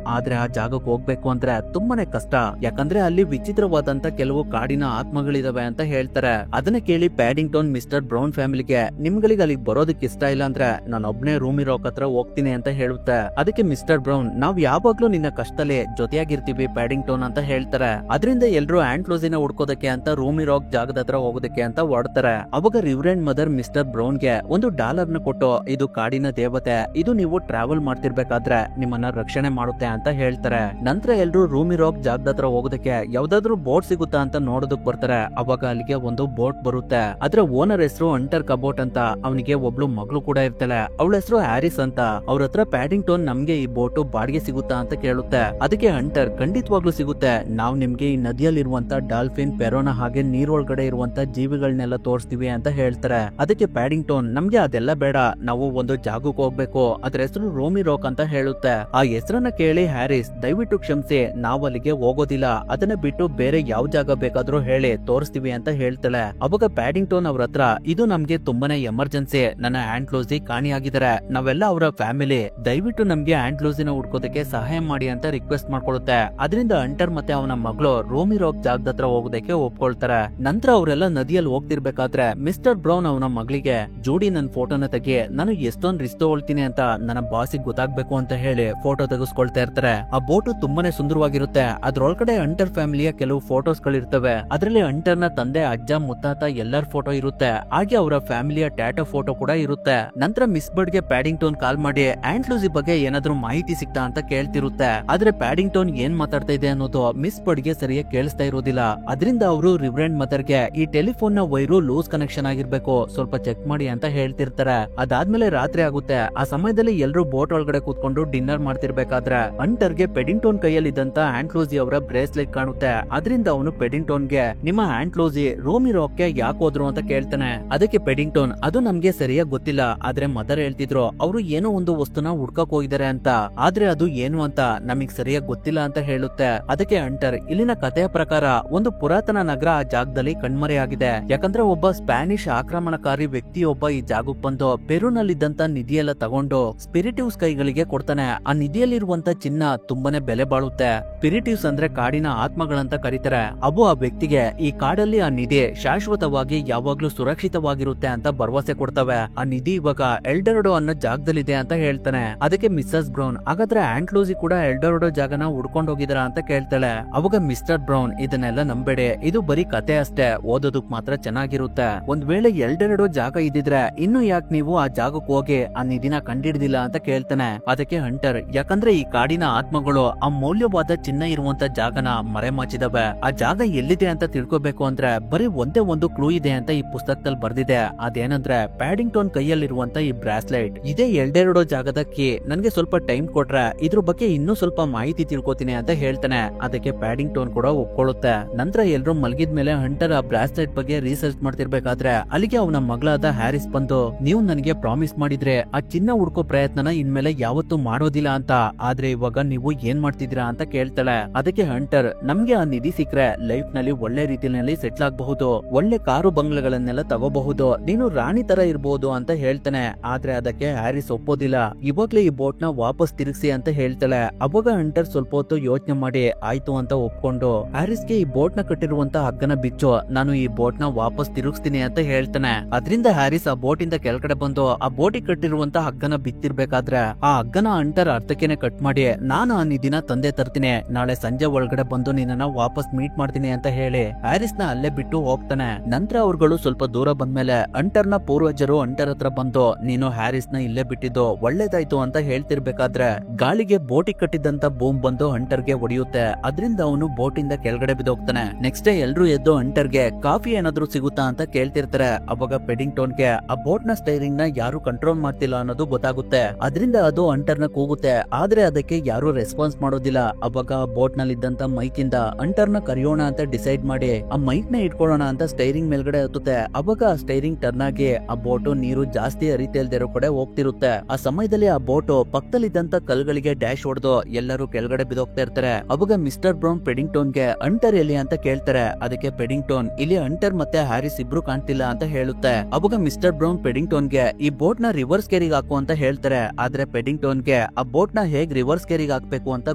ಆದ್ರೆ ಆ ಜಾಗಕ್ಕೆ ಹೋಗ್ಬೇಕು ಅಂದ್ರೆ ತುಂಬಾನೇ ಕಷ್ಟ, ಯಾಕಂದ್ರೆ ಅಲ್ಲಿ ವಿಚಿತ್ರವಾದಂತ ಕೆಲವು ಕಾಡಿನ ಆತ್ಮಗಳಿದಾವೆ ಅಂತ ಹೇಳ್ತಾರೆ. ಅದನ್ನ ಕೇಳಿ ಪ್ಯಾಡಿಂಗ್ಟನ್ ಮಿಸ್ಟರ್ ಬ್ರೌನ್ ಫ್ಯಾಮಿಲಿಗೆ, ನಿಮ್ಗಳಿಗೆ ಅಲ್ಲಿಗೆ ಬರೋದಕ್ಕೆ ಇಷ್ಟ ಇಲ್ಲ ಅಂದ್ರೆ ನಾನು ಒಬ್ನೇ ರೂಮಿ ರಾಕ್ ಹತ್ರ ಹೋಗ್ತೀನಿ ಅಂತ ಹೇಳುತ್ತೆ. ಅದಕ್ಕೆ ಮಿಸ್ಟರ್ ಬ್ರೌನ್, ನಾವ್ ಯಾವಾಗ್ಲೂ ನಿನ್ನ ಕಷ್ಟದಲ್ಲಿ ಜೊತೆಯಾಗಿರ್ತೀವಿ ಪ್ಯಾಡಿಂಗ್ಟನ್ ಅಂತ ಹೇಳ್ತಾರೆ. ಅದರಿಂದ ಎಲ್ರು ಆಂಟ್ ಲೂಸಿನ ಹುಡ್ಕೋದಕ್ಕೆ ಅಂತ ರೂಮಿ ರಾಕ್ ಜಾಗದ ಹತ್ರ ಹೋಗೋದಕ್ಕೆ ಅಂತ ಹೊರಡ್ತಾರೆ. ಅವಾಗ ರಿವರೆಂಡ್ ಮದರ್ ಮಿಸ್ಟರ್ ಬ್ರೌನ್ಗೆ $1 ನ ಕೊಟ್ಟು, ಇದು ಕಾಡಿನ ದೇವತೆ, ಇದು ನೀವು ಟ್ರಾವೆಲ್ ಮಾಡ್ತಿರ್ಬೇಕಾದ್ರೆ ನಿಮ್ಮನ್ನ ರಕ್ಷಣೆ ಮಾಡುತ್ತೆ ಅಂತ ಹೇಳ್ತಾರೆ. ನಂತರ ಎಲ್ರು ರೂಮಿ ರಾಕ್ ಜಾಗದ ಹತ್ರ ಹೋಗೋದಕ್ಕೆ ಯಾವ್ದಾದ್ರು ಬೋಟ್ ಸಿಗುತ್ತಾ ಅಂತ ನೋಡೋದಕ್ ಬರ್ತಾರೆ. ಅವಾಗ ಅಲ್ಲಿಗೆ ಒಂದು ಬೋಟ್ ಬರುತ್ತೆ. ಅದ್ರ ಓನರ್ ಹೆಸರು ಹಂಟರ್ ಕಬೋಟ್ ಅಂತ. ಅವನಿಗೆ ಒಬ್ಳು ಮಗಳು ಕೂಡ ಇರ್ತಾಳೆ, ಅವಳ ಹೆಸರು ಹ್ಯಾರಿಸ್ ಅಂತ. ಅವ್ರ ಹತ್ರ ಪ್ಯಾಡಿಂಗ್ಟನ್ ನಮ್ಗೆ ಈ ಬೋಟ್ ಬಾಡಿಗೆ ಸಿಗುತ್ತಾ ಅಂತ ಕೇಳುತ್ತೆ. ಅದಕ್ಕೆ ಹಂಟರ್, ಖಂಡಿತವಾಗ್ಲೂ ಸಿಗುತ್ತೆ, ನಾವ್ ನಿಮ್ಗೆ ಈ ನದಿಯಲ್ಲಿರುವಂತ ಡಾಲ್ಫಿನ್, ಪೆರೋನ ಹಾಗೆ ನೀರೊಳಗಡೆ ಇರುವಂತ ಜೀವಿಗಳನ್ನೆಲ್ಲ ತೋರಿಸ್ತೀವಿ ಅಂತ ಹೇಳ್ತಾರೆ. ಅದಕ್ಕೆ ಪ್ಯಾಡಿಂಗ್ಟನ್, ನಮ್ಗೆ ಅದೆಲ್ಲ ಬೇಡ, ನಾವು ಒಂದು ಜಾಗಕ್ಕೆ ಹೋಗ್ಬೇಕು, ಅದ್ರ ಹೆಸರು ರೂಮಿ ರಾಕ್ ಅಂತ ಹೇಳುತ್ತೆ. ಆ ಹೆಸರನ್ನ ಕೇಳಿ ಹ್ಯಾರಿಸ್, ದಯವಿಟ್ಟು ಕ್ಷಮಿಸಿ, ನಾವ್ ಅಲ್ಲಿಗೆ ಹೋಗೋದಿಲ್ಲ, ಅದನ್ನ ಬಿಟ್ಟು ಬೇರೆ ಯಾವ ಜಾಗ ಬೇಕಾದ್ರೂ ಹೇಳಿ ತೋರಿಸ್ತೀವಿ ಅಂತ ಹೇಳ್ತಾಳೆ. ಅವಾಗ ಪ್ಯಾಡಿಂಗ್ಟನ್ ಅವ್ರ ಹತ್ರ, ಇದು ನಮ್ಗೆ ತುಂಬಾನೇ ಎಮರ್ಜೆನ್ಸಿ, ನನ್ನ ಆಂಟ್ ಲೂಸಿ ಕಾಣಿಯಾಗಿದ್ದಾರೆ, ನಾವೆಲ್ಲ ಅವರ ಫ್ಯಾಮಿಲಿ, ದಯವಿಟ್ಟು ನಮ್ಗೆ ಆಂಟ್ ಲೂಸಿನ ಹುಡ್ಕೋದಕ್ಕೆ ಸಹಾಯ ಮಾಡಿ ಅಂತ ರಿಕ್ವೆಸ್ಟ್ ಮಾಡ್ಕೊಳುತ್ತೆ. ಅದರಿಂದ ಹಂಟರ್ ಮತ್ತೆ ಅವನ ಮಗಳು ರೂಮಿ ರಾಕ್ ಜಾಗದ ಹತ್ರ ಹೋಗೋದಕ್ಕೆ ಒಪ್ಕೊಳ್ತಾರೆ. ನಂತರ ಅವರೆಲ್ಲ ನದಿಯಲ್ಲಿ ಹೋಗ್ತಿರ್ಬೇಕಾದ್ರೆ ಮಿಸ್ಟರ್ ಬ್ರೌನ್ ಅವನ ಮಗಳಿಗೆ, ಜೋಡಿ ನನ್ ಫೋಟೋನ ತೆಗಿ, ನಾನು ಎಷ್ಟೊಂದು ರಿಸ್ಕ್ ತಗೊಳ್ತೀನಿ ಅಂತ ನನ್ನ ಬಾಸಿಗೆ ಗೊತ್ತಾಗ್ಬೇಕು ಅಂತ ಹೇಳಿ ಫೋಟೋ ತೆಗೆಸ್ಕೊಳ್ತಾ ಇರ್ತಾರೆ. ಆ ಬೋಟು ತುಂಬಾನೇ ಸುಂದರವಾಗಿರುತ್ತೆ. ಅದ್ರೊಳಗಡೆ ಹಂಟರ್ ಫ್ಯಾಮಿಲಿಯ ಕೆಲವು ಫೋಟೋಸ್ ಗಳಿರ್ತವೆ. ಅದರಲ್ಲಿ ಹಂಟರ್ ನ ತಂದೆ, ಅಜ್ಜ, ಮುತ್ತಾತ ಎಲ್ಲರ ಫೋಟೋ ಇರುತ್ತೆ. ಹಾಗೆ ಅವರ ಫ್ಯಾಮಿಲಿಯ ಟ್ಯಾಟೋ ಫೋಟೋ ಕೂಡ ಇರುತ್ತೆ. ನಂತರ ಮಿಸ್ ಬರ್ಡ್ಗೆ ಪ್ಯಾಡಿಂಗ್ಟನ್ ಕಾಲ್ ಮಾಡಿ ಆಂಟ್ ಲೂಸಿ ಬಗ್ಗೆ ಏನಾದ್ರೂ ಮಾಹಿತಿ ಸಿಕ್ತಾ ಅಂತ ಕೇಳ್ತಿರುತ್ತೆ. ಆದ್ರೆ ಪ್ಯಾಡಿಂಗ್ಟನ್ ಏನ್ ಮಾತಾಡ್ತಾ ಇದೆ ಅನ್ನೋದು ಮಿಸ್ ಬರ್ಡ್ಗೆ ಸರಿಯಾಗಿ ಕೇಳಿಸ್ತಾ ಇರೋದಿಲ್ಲ. ಅದರಿಂದ ಅವರು ರಿವರೆಂಡ್ ಮದರ್ಗೆ, ಈ ಟೆಲಿಫೋನ್ ನ ವೈರು ಲೂಸ್ ಕನೆಕ್ಷನ್ ಆಗಿರ್ಬೇಕು, ಸ್ವಲ್ಪ ಚೆಕ್ ಮಾಡಿ ಅಂತ ಹೇಳ್ತಿರ್ತಾರೆ. ಅದಾದ್ಮೇಲೆ ರಾತ್ರಿ ಆಗುತ್ತೆ. ಆ ಸಮಯದಲ್ಲಿ ಎಲ್ರು ಬೋಟ್ ಒಳಗಡೆ ಕೂತ್ಕೊಂಡು ಡಿನ್ನರ್ ಮಾಡ್ತಿರ್ಬೇಕಾದ್ರೆ ಹಂಟರ್ಗೆ ಪೆಡಿಂಗ್ಟನ್ ಕೈಯಲ್ಲಿ ಇದ್ದಂತ ಆಂಟ್ ಲೂಸಿ ಅವರ ಬ್ರೇಸ್ಲೆಟ್ ಕಾಣುತ್ತೆ. ಅದರಿಂದ ಅವನು ಪೆಡಿಂಗ್ಟನ್ಗೆ, ನಿಮ್ಮ ಆಂಟ್ ಲೂಸಿ ರೂಮಿ ರಾಕ್ಗೆ ಯಾಕೆ ಹೋದ್ರು ಅಂತ ಕೇಳ್ತಾನೆ. ಅದಕ್ಕೆ ಪೆಡಿಂಗ್ಟನ್, ಅದು ನಮ್ಗೆ ಸರಿಯಾಗಿ ಗೊತ್ತಿಲ್ಲ, ಆದ್ರೆ ಮದರ್ ಹೇಳ್ತಿದ್ರು ಅವರು ಏನೋ ಒಂದು ವಸ್ತುನ ಹುಡ್ಕಕ್ ಹೋಗಿದ್ದಾರೆ ಅಂತ, ಆದ್ರೆ ಅದು ಏನು ಅಂತ ನಮಗ್ ಸರಿಯಾಗಿ ಗೊತ್ತಿಲ್ಲ ಅಂತ ಹೇಳುತ್ತೆ. ಅದಕ್ಕೆ ಹಂಟರ್, ಇಲ್ಲಿನ ಕಥೆಯ ಪ್ರಕಾರ ಒಂದು ಪುರಾತನ ನಗರ ಆ ಜಾಗದಲ್ಲಿ ಕಣ್ಮರೆಯಾಗಿದೆ, ಯಾಕಂದ್ರೆ ಒಬ್ಬ ಸ್ಪ್ಯಾನಿಷ್ ಆಕ್ರಮಣಕಾರಿ ವ್ಯಕ್ತಿಯೊಬ್ಬ ಈ ಜಾಗಕ್ಕೆ ಬಂದು ಪೆರುನಲ್ಲಿದ್ದಂತ ನಿಧಿಯೆಲ್ಲ ತಗೊಂಡು ಸ್ಪಿರಿಟಿವ್ಸ್ ಕೈಗಳಿಗೆ ಕೊಡ್ತಾನೆ. ಆ ನಿಧಿಯಲ್ಲಿರುವಂತ ಚಿನ್ನ ತುಂಬಾನೇ ಬೆಲೆ ಬಾಳುತ್ತೆ. ಸ್ಪಿರಿಟಿವ್ಸ್ ಅಂದ್ರೆ ಕಾಡಿನ ಆತ್ಮಗಳಂತ ಕರೀತಾರೆ. ಅವು ಆ ವ್ಯಕ್ತಿಗೆ ಈ ಕಾಡಲ್ಲಿ ಆ ನಿಧಿ ಶಾಶ್ವತವಾಗಿ ಯಾವಾಗ್ಲೂ ಸುರಕ್ಷಿತವಾಗಿರುತ್ತೆ ಅಂತ ಭರವಸೆ ಕೊಡ್ತವೆ. ಆ ನಿಧಿ ಇವಾಗ ಎಲ್ಡರಡೋ ಅನ್ನೋ ಜಾಗದಲ್ಲಿದೆ ಅಂತ ಹೇಳ್ತಾನೆ. ಅದಕ್ಕೆ ಮಿಸ್ಸಸ್ ಬ್ರೌನ್, ಹಾಗಾದ್ರೆ ಆಂಟ್ ಲೂಸಿ ಕೂಡ ಎಲ್ಡರಡೋ ಜಾಗನ ಹುಡ್ಕೊಂಡು ಹೋಗಿದಾರ ಅಂತ ಕೇಳ್ತಾಳೆ. ಅವಾಗ ಮಿಸ್ಟರ್ ಬ್ರೌನ್, ಇದನ್ನೆಲ್ಲ ನಂಬೇಡಿ, ಇದು ಬರೀ ಕತೆ ಅಷ್ಟೇ, ಓದೋದಕ್ ಮಾತ್ರ ಚೆನ್ನಾಗಿರುತ್ತೆ. ಒಂದ್ ವೇಳೆ ಎಲ್ಡರಡೋ ಜಾಗ ಇದ್ದಿದ್ರೆ ಇನ್ನು ಯಾಕೆ ನೀವು ಆ ಜಾಗಕ್ಕೆ ಹೋಗಿ ಆ ನಿಧಿನ ಕಂಡಿಡ್ದಿಲ್ಲ ಅಂತ ಕೇಳ್ತಾನೆ. ಅದಕ್ಕೆ ಹಂಟರ್, ಯಾಕಂದ್ರೆ ಈ ಕಾಡಿನ ಆತ್ಮಗಳು ಆ ಮೌಲ್ಯವಾದ ಚಿನ್ನ ಇರುವಂತ ಜಾಗನ ಮರೆಮಾಚಿದವೆ. ಆ ಜಾಗ ಎಲ್ಲಿದೆ ಅಂತ ತಿಳ್ಕೊಬೇಕು ಅಂದ್ರೆ ಬರೀ ಒಂದೇ ಒಂದು ಕ್ಲೂ ಇದೆ ಅಂತ ಈ ಪುಸ್ತಕದಲ್ಲಿ ಬರ್ದಿದೆ. ಅದೇನಂದ್ರೆ ಪ್ಯಾಡಿಂಗ್ಟನ್ ಕೈಯಲ್ಲಿರುವಂತ ಈ ಬ್ರಾಸ್ಲೆಟ್, ಇದೇ ಎಲ್ಡೆರಡೋ ಜಾಗದ ಕೀ. ನನ್ಗೆ ಸ್ವಲ್ಪ ಟೈಮ್ ಕೊಟ್ರೆ ಇದ್ರ ಬಗ್ಗೆ ಇನ್ನೂ ಸ್ವಲ್ಪ ಮಾಹಿತಿ ತಿಳ್ಕೊತೀನಿ ಅಂತ ಹೇಳ್ತಾನೆ. ಅದಕ್ಕೆ ಪ್ಯಾಡಿಂಗ್ಟನ್ ಕೂಡ ಒಪ್ಕೊಳ್ಳುತ್ತೆ. ನಂತರ ಎಲ್ರು ಮಲಗಿದ್ಮೇಲೆ ಹಂಟರ್ ಆ ಬ್ರಾಸ್ಲೆಟ್ ಬಗ್ಗೆ ರಿಸರ್ಚ್ ಮಾಡ್ತಿರ್ಬೇಕಾದ್ರೆ ಅಲ್ಲಿಗೆ ಅವನ ಮಗಳಾದ ಹ್ಯಾರಿಸ್ ಬಂದು, ನೀವು ನನಗೆ ಪ್ರಾಮಿಸ್ ಮಾಡಿದ್ರೆ ಆ ಚಿನ್ನ ಹುಡ್ಕೋ ಪ್ರಯತ್ನನ ಇನ್ಮೇಲೆ ಯಾವತ್ತೂ ಮಾಡೋದಿಲ್ಲ ಅಂತ, ಆದ್ರೆ ಇವಾಗ ನೀವು ಏನ್ ಮಾಡ್ತಿದ್ದೀರಾ ಅಂತ ಕೇಳ್ತಾಳೆ. ಅದಕ್ಕೆ ಹಂಟರ್, ನಮ್ಗೆ ಆ ನಿಧಿ ಸಿಕ್ಕ್ರೆ ಲೈಫ್ ನಲ್ಲಿ ಒಳ್ಳೆ ರೀತಿಯಲ್ಲಿ ಸೆಟ್ಲ್ ಆಗಬಹುದು, ಒಳ್ಳೆ ಕಾರು ಬಂಗ್ಲೆಗಳನ್ನೆಲ್ಲ ತಗೋಬಹುದು, ನೀನು ರಾಣಿ ತರ ಇರಬಹುದು ಅಂತ ಹೇಳ್ತಾನೆ. ಆದ್ರೆ ಅದಕ್ಕೆ ಹ್ಯಾರಿಸ್ ಒಪ್ಪೋದಿಲ್ಲ. ಇವಾಗ್ಲೇ ಈ ಬೋಟ್ ನ ವಾಪಸ್ ತಿರುಗಿಸಿ ಅಂತ ಹೇಳ್ತಾಳೆ. ಅವಾಗ ಹಂಟರ್ ಸ್ವಲ್ಪ ಹೊತ್ತು ಯೋಚನೆ ಮಾಡಿ ಆಯ್ತು ಅಂತ ಒಪ್ಕೊಂಡು ಹ್ಯಾರಿಸ್ಗೆ ಈ ಬೋಟ್ ನ ಕಟ್ಟಿರುವಂತ ಹಗ್ಗನ ಬಿಚ್ಚು, ನಾನು ಈ ಬೋಟ್ ನ ವಾಪಸ್ ತಿರುಗಿಸ್ತೀನಿ ಅಂತ ಹೇಳ್ತಾನೆ. ಅದರಿಂದ ಹ್ಯಾರಿಸ್ ಆ ಬೋಟ್ ಇಂದ ಕೆಳಗಡೆ ಬಂದು ಆ ಬೋಟಿಗೆ ಕಟ್ಟಿರುವಂತ ಹಗ್ಗನ ಬಿತ್ತಿರ್ಬೇಕಾದ್ರೆ ಆ ಹಗ್ಗನ ಹಂಟರ್ ಹಂಟರ್ ಅರ್ಧಕ್ಕೆನೆ ಕಟ್ ಮಾಡಿ, ನಾನು ಆ ನಿಧಿನ ತಂದೆ ತರ್ತೀನಿ, ನಾಳೆ ಸಂಜೆ ಒಳಗಡೆ ಬಂದು ನಿನ್ನ ವಾಪಸ್ ಮೀಟ್ ಮಾಡ್ತೀನಿ ಅಂತ ಹೇಳಿ ಹ್ಯಾರಿಸ್ ನ ಅಲ್ಲೇ ಬಿಟ್ಟು ಹೋಗ್ತಾನೆ. ನಂತರ ಅವ್ರುಗಳು ಸ್ವಲ್ಪ ದೂರ ಬಂದ್ಮೇಲೆ ಹಂಟರ್ ನ ಪೂರ್ವಜರು ಹಂಟರ್ ಹತ್ರ ಬಂದು, ನೀನು ಹ್ಯಾರಿಸ್ ನ ಇಲ್ಲೇ ಬಿಟ್ಟಿದ್ದು ಒಳ್ಳೇದಾಯ್ತು ಅಂತ ಹೇಳ್ತಿರ್ಬೇಕಾದ್ರೆ ಗಾಳಿಗೆ ಬೋಟಿಗೆ ಕಟ್ಟಿದ್ದಂತ ಬೂಮ್ ಬಂದು ಹಂಟರ್ ಗೆ ಹೊಡೆಯುತ್ತೆ. ಅದರಿಂದ ಅವನು ಬೋಟ್ ಇಂದ ಕೆಳಗಡೆ ಬಿದ್ದೋಗ್ತಾನೆ. ನೆಕ್ಸ್ಟ್ ಡೇ ಎಲ್ರು ಎದ್ದು ಹಂಟರ್ ಗೆ ಕಾಫಿ ಏನಾದ್ರು ಸಿಗುತ್ತಾ ಅಂತ ಕೇಳ್ತಿರ್ತಾರೆ. ಅವಾಗ ಪೆಡಿಂಗ್ಟನ್ ಗೆ ಆ ಬೋಟ್ ನ ಸ್ಟೈರಿಂಗ್ ನ ಯಾರು ಕಂಟ್ರೋಲ್ ಮಾಡ್ತಿಲ್ಲ ಅನ್ನೋದು ಗೊತ್ತಾಗುತ್ತೆ. ಅದರಿಂದ ಅದು ಹಂಟರ್ ನ ಕೂಗುತ್ತೆ, ಆದ್ರೆ ಅದಕ್ಕೆ ಯಾರು ರೆಸ್ಪಾನ್ಸ್ ಮಾಡೋದಿಲ್ಲ. ಅವಾಗ ಬೋಟ್ ನಲ್ಲಿ ಇದ್ದಂತ ಮೈಕ್ ಇಂದ ಹಂಟರ್ ನ ಕರೆಯೋಣ ಅಂತ ಡಿಸೈಡ್ ಮಾಡಿ ಆ ಮೈಕ್ ನ ಇಟ್ಕೊಳ್ಳೋಣ ಅಂತ ಸ್ಟೈರಿಂಗ್ ಮೇಲ್ಗಡೆ ಹತ್ತುತ್ತೆ. ಅವಾಗ ಆ ಸ್ಟೈರಿಂಗ್ ಟರ್ನ್ ಆಗಿ ಆ ಬೋಟು ನೀರು ಜಾಸ್ತಿ ಹರಿತಿಲ್ದಿರೋ ಕಡೆ ಹೋಗ್ತಿರುತ್ತೆ. ಆ ಸಮಯದಲ್ಲಿ ಆ ಬೋಟು ಪಕ್ಕದಲ್ಲಿದ್ದಂತ ಕಲ್ಗಳಿಗೆ ಡ್ಯಾಶ್ ಹೊಡೆದು ಎಲ್ಲರೂ ಕೆಳಗಡೆ ಬಿದ್ದೋಗ್ತಾ ಇರ್ತಾರೆ. ಅವಾಗ ಮಿಸ್ಟರ್ ಬ್ರೌನ್ ಪೆಡಿಂಗ್ಟನ್ ಗೆ ಹಂಟರ್ ಎಲ್ಲಿ ಅಂತ ಕೇಳ್ತಾರೆ. ಅದಕ್ಕೆ ಪೆಡಿಂಗ್ಟನ್ ಇಲ್ಲಿ ಹಂಟರ್ ಮತ್ತೆ ಹ್ಯಾರಿಸ್ ಇಬ್ರು ಕಾಣ್ತಿಲ್ಲ ಅಂತ ಹೇಳುತ್ತೆ. ಅವಾಗ ಮಿಸ್ಟರ್ ಬ್ರೌನ್ ಪೆಡಿಂಗ್ಟನ್ ಗೆ ಈ ಬೋಟ್ ನ ರಿವರ್ಸ್ ಕೇರಿಗೆ ಹಾಕು ಅಂತ ಹೇಳ್ತಾರೆ. ಆದ್ರೆ ಪೆಡಿಂಗ್ಟನ್ ಗೆ ಆ ಬೋಟ್ ನ ಹೇಗ್ ರಿವರ್ಸ್ ಕೇರಿಗೆ ಹಾಕ್ಬೇಕು ಅಂತ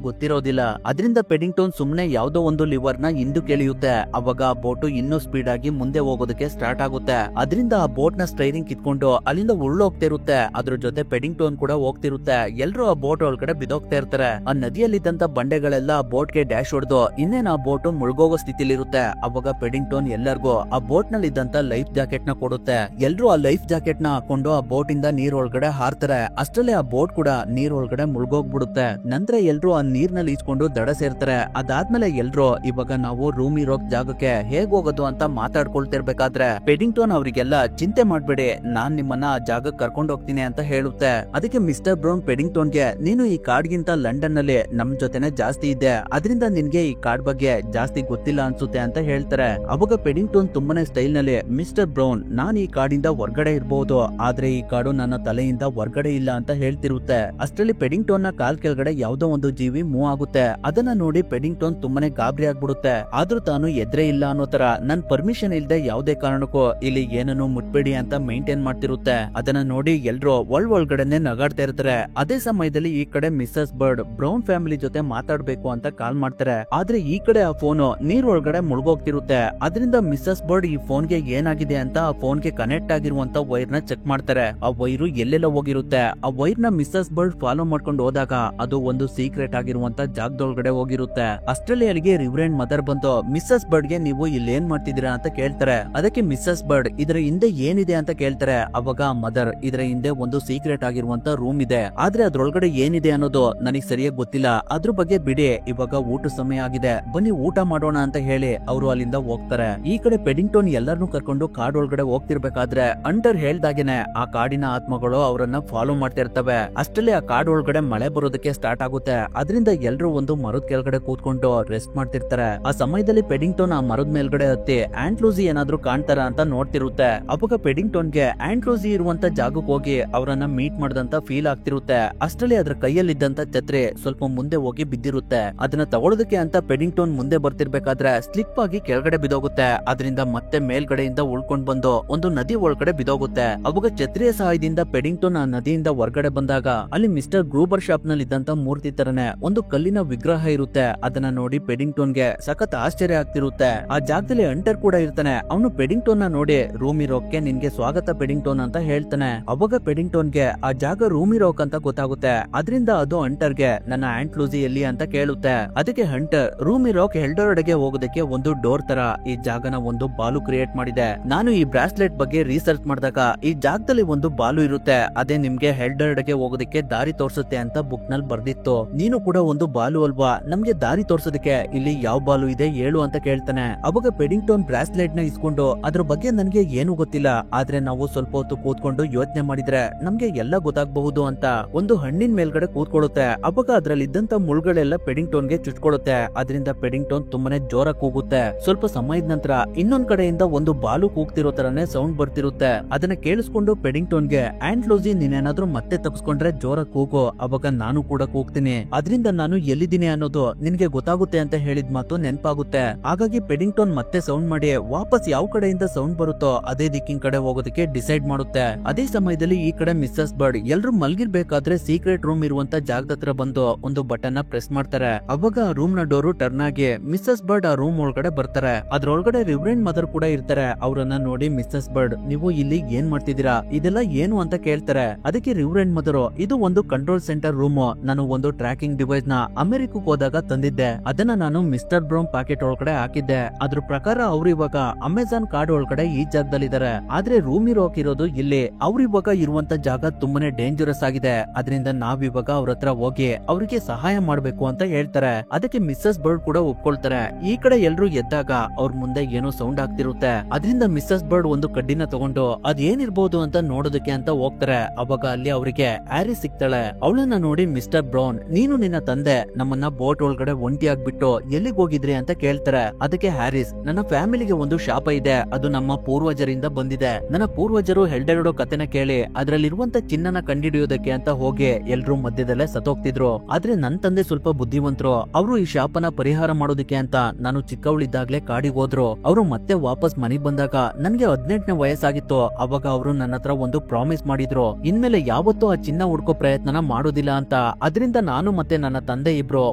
ಗೊತ್ತಿರೋದಿಲ್ಲ. ಅದರಿಂದ ಪೆಡಿಂಗ್ಟನ್ ಸುಮ್ನೆ ಯಾವ್ದೋ ಒಂದು ಲಿವರ್ ನ ಹಿಂದಕ್ಕೆ ಎಳೆಯುತ್ತೆ. ಅವಾಗ ಆ ಬೋಟು ಇನ್ನೂ ಸ್ಪೀಡ್ ಆಗಿ ಮುಂದೆ ಹೋಗೋದಕ್ಕೆ ಸ್ಟಾರ್ಟ್ ಆಗುತ್ತೆ. ಅದರಿಂದ ಆ ಬೋಟ್ ನ ಸ್ಟೈರಿಂಗ್ ಕಿತ್ಕೊಂಡು ಅಲ್ಲಿಂದ ಉರುಳೋಗ್ತಿರುತ್ತೆ. ಅದ್ರ ಜೊತೆ ಪೆಡಿಂಗ್ಟನ್ ಕೂಡ ಹೋಗ್ತಿರುತ್ತೆ. ಎಲ್ರು ಆ ಬೋಟ್ ಒಳಗಡೆ ಬಿದ್ದೋಗ್ತಾ ಇರ್ತಾರೆ. ಆ ನದಿಯಲ್ಲಿದ್ದಂತ ಬಂಡೆಗಳೆಲ್ಲ ಆ ಬೋಟ್ ಗೆ ಡ್ಯಾಶ್ ಹೊಡೆದು ಇನ್ನೇನು ಆ ಬೋಟ್ ಮುಳುಗೋಗೋ ಸ್ಥಿತಿಲಿರುತ್ತೆ. ಅವಾಗ ಪೆಡಿಂಗ್ಟನ್ ಎಲ್ಲರಿಗೂ ಆ ಬೋಟ್ ನಲ್ಲಿ ಇದ್ದಂತ ಲೈಫ್ ಜಾಕೆಟ್ ನ ಕೊಡುತ್ತೆ. ಎಲ್ರು ಆ ಲೈಫ್ ಜಾಕೆಟ್ ನ ಹಾಕೊಂಡು ಆ ಬೋಟ್ ಇಂದ ನೀರ್ ಒಳಗಡೆ ಹಾರ್ತಾರೆ. ಅಷ್ಟರಲ್ಲಿ ಆ ಬೋಟ್ ಕೂಡ ನೀರ್ ಒಳಗಡೆ ಮುಳುಗೋಗ್ಬಿಡುತ್ತೆ. ನಂತರ ಎಲ್ರು ಆ ನೀರ್ನಲ್ಲಿ ಈಸ್ಕೊಂಡು ದಡ ಸೇರ್ತಾರೆ. ಅದಾದ್ಮೇಲೆ ಎಲ್ರು ಇವಾಗ ನಾವು ರೂಮ್ ಇರೋ ಜಾಗಕ್ಕೆ ಹೇಗ್ ಹೋಗೋದು ಅಂತ ಮಾತಾಡ್ಕೊಳ್ತಿರ್ಬೇಕಾದ್ರೆ ಪೆಡಿಂಗ್ಟನ್ ಅವರಿಗೆಲ್ಲ ಚಿಂತೆ ಮಾಡ್ಬೇಡಿ, ನಾನ್ ನಿಮ್ಮನ್ನ ಆ ಜಾಗಕ್ಕೆ ಕರ್ಕೊಂಡು ಹೋಗ್ತೀನಿ ಅಂತ ಹೇಳುತ್ತೆ. ಅದಕ್ಕೆ ಮಿಸ್ಟರ್ ಬ್ರೌನ್ ಪೆಡಿಂಗ್ಟನ್ ಗೆ, ನೀನು ಈ ಕಾಡ್ಗಿಂತ ಲಂಡನ್ ನಲ್ಲಿ ನಮ್ ಜೊತೆನೆ ಜಾಸ್ತಿ ಇದೆ, ಅದರಿಂದ ನಿನ್ಗೆ ಈ ಕಾಡ್ ಬಗ್ಗೆ ಜಾಸ್ತಿ ಗೊತ್ತಿಲ್ಲ ಅನ್ಸುತ್ತೆ ಅಂತ ಹೇಳ್ತಾರೆ. ಅವಾಗ ಪೆಡಿಂಗ್ಟನ್ ತುಂಬಾನೇ ಸ್ಟೈಲ್ ನಲ್ಲಿ, ಮಿಸ್ಟರ್ ಬ್ರೌನ್ ನಾನ್ ಈ ಕಾಡಿಂದ ಹೊರಗಡೆ ಇರ್ಬಹುದು, ಆದ್ರೆ ಈ ಕಾಡು ನನ್ನ ತಲೆಯಿಂದ ಹೊರಗಡೆ ಇಲ್ಲ ಅಂತ ಹೇಳ್ತಿರುತ್ತೆ. ಅಷ್ಟರಲ್ಲಿ ಪೆಡಿಂಗ್ಟನ್ ನ ಕಾಲ್ ಕೆಳಗಡೆ ಯಾವ್ದೋ ಒಂದು ಜೀವಿ ಮೂವ್ ಆಗುತ್ತೆ. ಅದನ್ನ ನೋಡಿ ಪೆಡಿಂಗ್ಟನ್ ತುಂಬಾನೇ ಗಾಬರಿ ಆಗ್ಬಿಡುತ್ತೆ. ಆದ್ರೂ ತಾನು ಎದ್ರೆ ಇಲ್ಲ ಅನ್ನೋ ತರ ನನ್ ಪರ್ಮಿಷನ್ ಇಲ್ದೆ ಯಾವ್ದೇ ಕಾರಣಕ್ಕೂ ಇಲ್ಲಿ ಏನನ್ನು ಮುಟ್ಬೇಡಿ ಅಂತ ಮೇಂಟೈನ್ ಮಾಡ್ತಿರುತ್ತೆ. ಅದನ್ನ ನೋಡಿ ಎಲ್ರು ಒಳಗಡೆನೆ ನಗಾಡ್ತಾ ಇರ್ತಾರೆ. ಅದೇ ಸಮಯದಲ್ಲಿ ಈ ಕಡೆ ಮಿಸಸ್ ಬರ್ಡ್ ಬ್ರೌನ್ ಫ್ಯಾಮಿಲಿ ಜೊತೆ ಮಾತಾಡ್ಬೇಕು ಅಂತ ಕಾಲ್ ಮಾಡ್ತಾರೆ. ಆದ್ರೆ ಈ ಕಡೆ ಆ ಫೋನು ನೀರ್ ಒಳಗಡೆ ಮುಳುಗೋಗ್ತಿರುತ್ತೆ. ಅದರಿಂದ ಮಿಸಸ್ ಬರ್ಡ್ ಈ ಫೋನ್ ಗೆ ಏನಾಗಿದೆ ಅಂತ ಆ ಫೋನ್ ಗೆ ಕನೆಕ್ಟ್ ಆಗಿರುವಂತ ವೈರ್ ನ ಚೆಕ್ ಮಾಡ್ತಾರೆ. ಆ ವೈರು ಎಲ್ಲೆಲ್ಲ ಹೋಗಿರುತ್ತೆ. ಆ ವೈರ್ ನ ಮಿಸಸ್ ಬರ್ಡ್ ಫಾಲೋ ಮಾಡ್ಕೊಂಡು ಹೋದಾಗ ಅದು ಒಂದು ಸೀಕ್ರೆಟ್ ಆಗಿರುವಂತ ಜಾಗದೊಳಗಡೆ ಹೋಗಿರುತ್ತೆ. ಅಷ್ಟರಲ್ಲಿ ಅಲ್ಲಿಗೆ ರಿವರೆಂಡ್ ಮದರ್ ಬಂದು ಮಿಸಸ್ ಬರ್ಡ್ ಗೆ, ನೀವು ಇಲ್ಲಿ ಏನ್ ಮಾಡ್ತಿದ್ದೀರಾ ಅಂತ ಕೇಳ್ತಾರೆ. ಅದಕ್ಕೆ ಮಿಸಸ್ ಬರ್ಡ್ ಇದರ ಹಿಂದೆ ಏನಿದೆ ಅಂತ ಕೇಳ್ತಾರೆ. ಅವಾಗ ಮದರ್, ಇದರ ಹಿಂದೆ ಒಂದು ಸೀಕ್ರೆಟ್ ಆಗಿರುವಂತ ರೂಮ್ ಇದೆ, ಆದ್ರೆ ಅದ್ರೊಳಗಡೆ ಏನಿದೆ ಅನ್ನೋದು ನನಗ್ ಸರಿಯಾಗಿ ಗೊತ್ತಿಲ್ಲ, ಅದ್ರ ಬಗ್ಗೆ ಬಿಡಿ, ಇವಾಗ ಊಟ ಸಮಯ ಆಗಿದೆ, ಬನ್ನಿ ಊಟ ಮಾಡೋಣ ಅಂತ ಹೇಳಿ ಅವರು ಅಲ್ಲಿಂದ ಹೋಗ್ತಾರೆ. ಈ ಕಡೆ ಪೆಡಿಂಗ್ಟನ್ ಎಲ್ಲರನ್ನೂ ಕರ್ಕೊಂಡು ಕಾಡ್ ಒಳಗಡೆ ಹೋಗ್ತಿರ್ಬೇಕಾದ್ರೆ ಹಂಟರ್ ಹೇಳ್ದಾಗೇನೆ ಆ ಕಾಡಿನ ಆತ್ಮಗಳು ಅವರನ್ನ ಫಾಲೋ ಮಾಡ್ತಾ ಇರ್ತವೆ. ಅಷ್ಟರಲ್ಲಿ ಆ ಕಾಡ್ ಒಳಗಡೆ ಮಳೆ ಬರೋದಕ್ಕೆ ಸ್ಟಾರ್ಟ್ ಆಗುತ್ತೆ. ಅದರಿಂದ ಎಲ್ರು ಒಂದು ಮರದ ಕೆಳಗಡೆ ಕೂತ್ಕೊಂಡು ರೆಸ್ಟ್ ಮಾಡ್ತಿರ್ತಾರೆ. ಆ ಸಮಯದಲ್ಲಿ ಪೆಡಿಂಗ್ಟನ್ ಆ ಮರದ ಮೇಲ್ಗಡೆ ಹತ್ತಿ ಆಂಟ್ ಲೂಸಿ ಏನಾದ್ರೂ ಕಾಣ್ತಾರ ಅಂತ ನೋಡ್ತಿರುತ್ತೆ. ಅವಾಗ ಪೆಡಿಂಗ್ಟನ್ ಗೆ ಆಂಟ್ ಲೂಸಿ ಇರುವಂತ ಜಾಗಕ್ಕೆ ಹೋಗಿ ಅವರನ್ನ ಮೀಟ್ ಮಾಡದಂತ ಫೀಲ್ ಆಗ್ತಿರುತ್ತೆ. ಅಷ್ಟರಲ್ಲಿ ಅದ್ರ ಕೈಯಲ್ಲಿದ್ದಂತ ಛತ್ರಿ ಸ್ವಲ್ಪ ಮುಂದೆ ಹೋಗಿ ಬಿದ್ದಿರುತ್ತೆ. ಅದನ್ನ ತಗೊಳ್ಳೋದಕ್ಕೆ ಅಂತ ಪೆಡಿಂಗ್ಟನ್ ಮುಂದೆ ಬರ್ತಿರ್ಬೇಕಾದ್ರೆ ಸ್ಲಿಪ್ ಆಗಿ ಕೆಳಗಡೆ ಬಿದ್ದೋಗುತ್ತೆ. ಅದರಿಂದ ಮತ್ತೆ ಮೇಲ್ಗಡೆಯಿಂದ ಉಳ್ಕೊಂಡ್ ಬಂದು ಒಂದು ನದಿ ಒಳಗಡೆ ಬಿದ್ದೋಗುತ್ತೆ. ಅವಾಗ ಛತ್ರಿಯ ಸಹಾಯದಿಂದ ಪೆಡಿಂಗ್ಟನ್ ಆ ನದಿಯಿಂದ ಹೊರಗಡೆ ಬಂದಾಗ ಅಲ್ಲಿ ಮಿಸ್ಟರ್ ಗ್ರೂಬರ್ ಶಾಪ್ ನಲ್ಲಿ ಇದ್ದಂತ ಮೂರ್ತಿ ತರನೇ ಒಂದು ಕಲ್ಲಿನ ವಿಗ್ರಹ ಇರುತ್ತೆ. ಅದನ್ನ ನೋಡಿ ಪೆಡಿಂಗ್ಟನ್ ಗೆ ಸಖತ್ ಆಶ್ಚರ್ಯ ಆಗ್ತಿರುತ್ತೆ. ಆ ಜಾಗದಲ್ಲಿ ಹಂಟರ್ ಕೂಡ ಇರ್ತಾನೆ. ಅವನು ಪೆಡಿಂಗ್ಟನ್ ನ ನೋಡಿ ರೂಮ್ ಇರೋಕೆ ನಿನ್ಗೆ ಸ್ವಾಗತ ಪೆಡಿಂಗ್ಟನ್ ಅಂತ ಹೇಳ್ತಾನೆ. ಅವಾಗ ಪೆಡಿಂಗ್ಟನ್ ಗೆ ಆ ಜಾಗ ರೂಮ್ ಇರೋಕ್ ಅಂತ ಗೊತ್ತಾಗುತ್ತೆ. ಅದರಿಂದ ಅದು ಹಂಟರ್ ಗೆ ನನ್ನ ಆಂಟ್ ಲೂಸಿ ಎಲ್ಲಿ ಅಂತ ಕೇಳುತ್ತೆ. ಅದಕ್ಕೆ ಹಂಟರ್ ರೂಮ್ ಇರೋಕ್ ಹೆಲ್ಡರ್ಡೆಗೆ ಹೋಗೋದಕ್ಕೆ ಒಂದು ಡೋರ್ ತರ ಈ ಜಾಗನ ಒಂದು ಬಾಲು ಕ್ರಿಯೇಟ್ ಮಾಡಿದೆ. ನಾನು ಈ ಬ್ರಾಸ್ಲೆಟ್ ಬಗ್ಗೆ ರಿಸರ್ಚ್ ಮಾಡಿದಾಗ ಈ ಜಾಗದಲ್ಲಿ ಒಂದು ಬಾಲು ಇರುತ್ತೆ, ಅದೇ ನಿಮ್ಗೆ ಹೆಲ್ಡರ್ಡೆಗೆ ಹೋಗೋದಕ್ಕೆ ದಾರಿ ತೋರಿಸುತ್ತೆ ಅಂತ ಬುಕ್ ನಲ್ಲಿ ಬರ್ದಿತ್ತು. ನೀನು ಕೂಡ ಒಂದು ಬಾಲು ಅಲ್ವಾ, ನಮ್ಗೆ ದಾರಿ ತೋರ್ಸೋದಕ್ಕೆ ಇಲ್ಲಿ ಯಾವ ಬಾಲು ಇದೆ ಹೇಳು ಅಂತ ಕೇಳ್ತಾನೆ. ಅವಾಗ ಪೆಡಿಂಗ್ಟನ್ ಬ್ರಾಸ್ಲೆಟ್ ನ ಇಸ್ಕೊಂಡು ಅದ್ರ ಬಗ್ಗೆ ನನ್ಗೆ ಏನು ಗೊತ್ತಿಲ್ಲ, ಆದ್ರೆ ನಾವು ಸ್ವಲ್ಪ ಹೊತ್ತು ಕೂತ್ಕೊಂಡು ಯೋಚನೆ ಮಾಡಿದ್ರೆ ನಮ್ಗೆ ಎಲ್ಲ ಗೊತ್ತಾಗಬಹುದು ಅಂತ ಒಂದು ಹಣ್ಣಿನ ಮೇಲ್ಗಡೆ ಕೂತ್ಕೊಳ್ಳುತ್ತೆ. ಅವಾಗ ಅದ್ರಲ್ಲಿ ಇದ್ದಂತ ಮುಳ್ಗಳೆಲ್ಲ ಪೆಡಿಂಗ್ಟನ್ ಗೆ ಚುಚ್ಕೊಳ್ಳುತ್ತೆ. ಅದರಿಂದ ಪೆಡಿಂಗ್ಟನ್ ತುಂಬಾನೇ ಜೋರ ಕೂಗುತ್ತೆ. ಸ್ವಲ್ಪ ಸಮಯದ ನಂತರ ಇನ್ನೊಂದ್ ಕಡೆಯಿಂದ ಒಂದು ಬಾಲು ಕೂಗ್ತಿರೋ ತರನೇ ಸೌಂಡ್ ಬರ್ತಿರುತ್ತೆ. ಅದನ್ನ ಕೇಳಿಸ್ಕೊಂಡು ಪೆಡಿಂಗ್ಟನ್ ಗೆ ಆಂಟ್ ಲೂಸಿ ನೀನೇನಾದ್ರೂ ಮತ್ತೆ ತಪ್ಪಿಸ್ಕೊಂಡ್ರೆ ಜೋರ ಕೂಗು, ಅವಾಗ ನಾನು ಕೂಡ ಕೂಗ್ತೀನಿ, ಅದರಿಂದ ನಾನು ಎಲ್ಲಿದ್ದೀನಿ ಅನ್ನೋದು ನಿನ್ಗೆ ಗೊತ್ತಾಗುತ್ತೆ ಅಂತ ಹೇಳಿದ ಮಾತು ನೆನಪಾಗುತ್ತೆ. ಹಾಗಾಗಿ ಪೆಡಿಂಗ್ಟನ್ ಮತ್ತೆ ಸೌಂಡ್ ಮಾಡಿ ವಾಪಸ್ ಯಾವ ಕಡೆಯಿಂದ ಸೌಂಡ್ ಬರುತ್ತೋ ಅದೇ ದಿಕ್ಕಿನ ಕಡೆ ಹೋಗೋದಕ್ಕೆ ಡಿಸೈಡ್ ಮಾಡುತ್ತೆ. ಅದೇ ಸಮಯದಲ್ಲಿ ಈ ಕಡೆ ಮಿಸಸ್ ಬರ್ಡ್ ಎಲ್ರು ಮಲ್ಗಿರ್ಬೇಕಾದ್ರೆ ಸೀಕ್ರೆಟ್ ರೂಮ್ ಇರುವಂತ ಜಾಗದ ಹತ್ರ ಬಂದು ಒಂದು ಬಟನ್ ನ ಪ್ರೆಸ್ ಮಾಡ್ತಾರೆ. ಅವಾಗ ರೂಮ್ ನ ಡೋರು ಟರ್ನ್ ಆಗಿ ಮಿಸಸ್ ಬರ್ಡ್ ಆ ರೂಮ್ ಒಳಗಡೆ ಬರ್ತಾರೆ. ಅದ್ರೊಳಗಡೆ ರಿವರೆಂಡ್ ಮದರ್ ಕೂಡ ಇರ್ತಾರೆ. ಅವರನ್ನ ನೋಡಿ ಮಿಸಸ್ ಬರ್ಡ್, ನೀವು ಇಲ್ಲಿ ಏನ್ ಮಾಡ್ತಿದ್ದೀರಾ, ಇದೆಲ್ಲ ಏನು ಅಂತ ಕೇಳ್ತಾರೆ. ಅದಕ್ಕೆ ರಿವರೆಂಡ್ ಮದರ್, ಇದು ಒಂದು ಕಂಟ್ರೋಲ್ ಕಂಟ್ರೋಲ್ ಸೆಂಟರ್ ರೂಮ್ ನಾನು ಒಂದು ಟ್ರ್ಯಾಕಿಂಗ್ ಡಿವೈಸ್ ನ ಅಮೆರಿಕಕ್ಕೆ ಹೋದಾಗ ತಂದಿದ್ದೆ. ಅದನ್ನ ನಾನು ಮಿಸ್ಟರ್ ಬ್ರೌನ್ ಪ್ಯಾಕೆಟ್ ಒಳಗಡೆ ಹಾಕಿದ್ದೆ. ಅದ್ರ ಪ್ರಕಾರ ಅವ್ರು ಇವಾಗ ಅಮೆಜಾನ್ ಕಾರ್ಡ್ ಒಳಗಡೆ ಈ ಜಾಗದಲ್ಲಿದ್ದಾರೆ. ಆದ್ರೆ ರೂಮ್ ಇರೋಕಿರೋದು ಇಲ್ಲಿ. ಅವ್ರು ಇವಾಗ ಇರುವಂತ ಜಾಗ ತುಂಬಾನೇ ಡೇಂಜರಸ್ ಆಗಿದೆ. ಅದರಿಂದ ನಾವಿವಾಗ ಅವ್ರ ಹತ್ರ ಹೋಗಿ ಅವರಿಗೆ ಸಹಾಯ ಮಾಡ್ಬೇಕು ಅಂತ ಹೇಳ್ತಾರೆ. ಅದಕ್ಕೆ ಮಿಸ್ಸಸ್ ಬರ್ಡ್ ಕೂಡ ಒಪ್ಕೊಳ್ತಾರೆ. ಈ ಕಡೆ ಎಲ್ರು ಎದ್ದಾಗ ಅವ್ರ ಮುಂದೆ ಏನೋ ಸೌಂಡ್ ಆಗ್ತಿರುತ್ತೆ. ಅದರಿಂದ ಮಿಸ್ಸಸ್ ಬರ್ಡ್ ಒಂದು ಕಡ್ಡಿನ ತಗೊಂಡು ಅದೇನಿರ್ಬೋದು ಅಂತ ನೋಡೋದಕ್ಕೆ ಅಂತ ಹೋಗ್ತಾರೆ. ಅವಾಗ ಅಲ್ಲಿ ಅವರಿಗೆ ಹ್ಯಾರಿಸ್ ಸಿಗ್ತಾಳೆ. ಅವಳನ್ನ ನೋಡಿ ಮಿಸ್ಟರ್ ಬ್ರೌನ್, ನೀನು ನಿನ್ನ ತಂದೆ ನಮ್ಮನ್ನ ಬೋಟ್ ಒಳಗಡೆ ಒಂಟಿ ಆಗ್ಬಿಟ್ಟು ಎಲ್ಲಿಗೆ ಹೋಗಿದ್ರಿ ಅಂತ ಕೇಳ್ತಾರೆ. ಅದಕ್ಕೆ ಹ್ಯಾರಿಸ್, ನನ್ನ ಫ್ಯಾಮಿಲಿಗೆ ಒಂದು ಶಾಪ ಇದೆ, ಅದು ನಮ್ಮ ಪೂರ್ವಜರಿಂದ ಬಂದಿದೆ. ನನ್ನ ಪೂರ್ವಜರು ಹೆಲ್ಡೆರಡೋ ಕತೆನ ಕೇಳಿ ಅದ್ರಲ್ಲಿರುವಂತ ಚಿನ್ನನ ಕಂಡಿಡಿಯೋದಕ್ಕೆ ಅಂತ ಹೋಗಿ ಎಲ್ರೂ ಮಧ್ಯದಲ್ಲೇ ಸತ್ತೋಗ್ತಿದ್ರು. ಆದ್ರೆ ನನ್ ತಂದೆ ಸ್ವಲ್ಪ ಬುದ್ಧಿವಂತರು. ಅವರು ಈ ಶಾಪನ ಪರಿಹಾರ ಮಾಡೋದಕ್ಕೆ ಅಂತ ನಾನು ಚಿಕ್ಕವಳಿದ್ದಾಗ್ಲೇ ಕಾಡಿಗೆ ಹೋದ್ರು. ಅವರು ಮತ್ತೆ ವಾಪಸ್ ಮನೆಗ್ ಬಂದಾಗ ನನ್ಗೆ 18ನೇ ವಯಸ್ಸಾಗಿತ್ತು. ಅವಾಗ ಅವರು ನನ್ನ ಹತ್ರ ಒಂದು ಪ್ರಾಮಿಸ್ ಮಾಡಿದ್ರು, ಇನ್ಮೇಲೆ ಯಾವತ್ತೂ ಆ ಚಿನ್ನ ಹುಡ್ಕೋ ಪ್ರಯತ್ನನ ಮಾಡೋದಿಲ್ಲ ಅಂತ. ಅದರಿಂದ ನಾನು ಮತ್ತೆ ನನ್ನ ತಂದೆ ಇಬ್ರು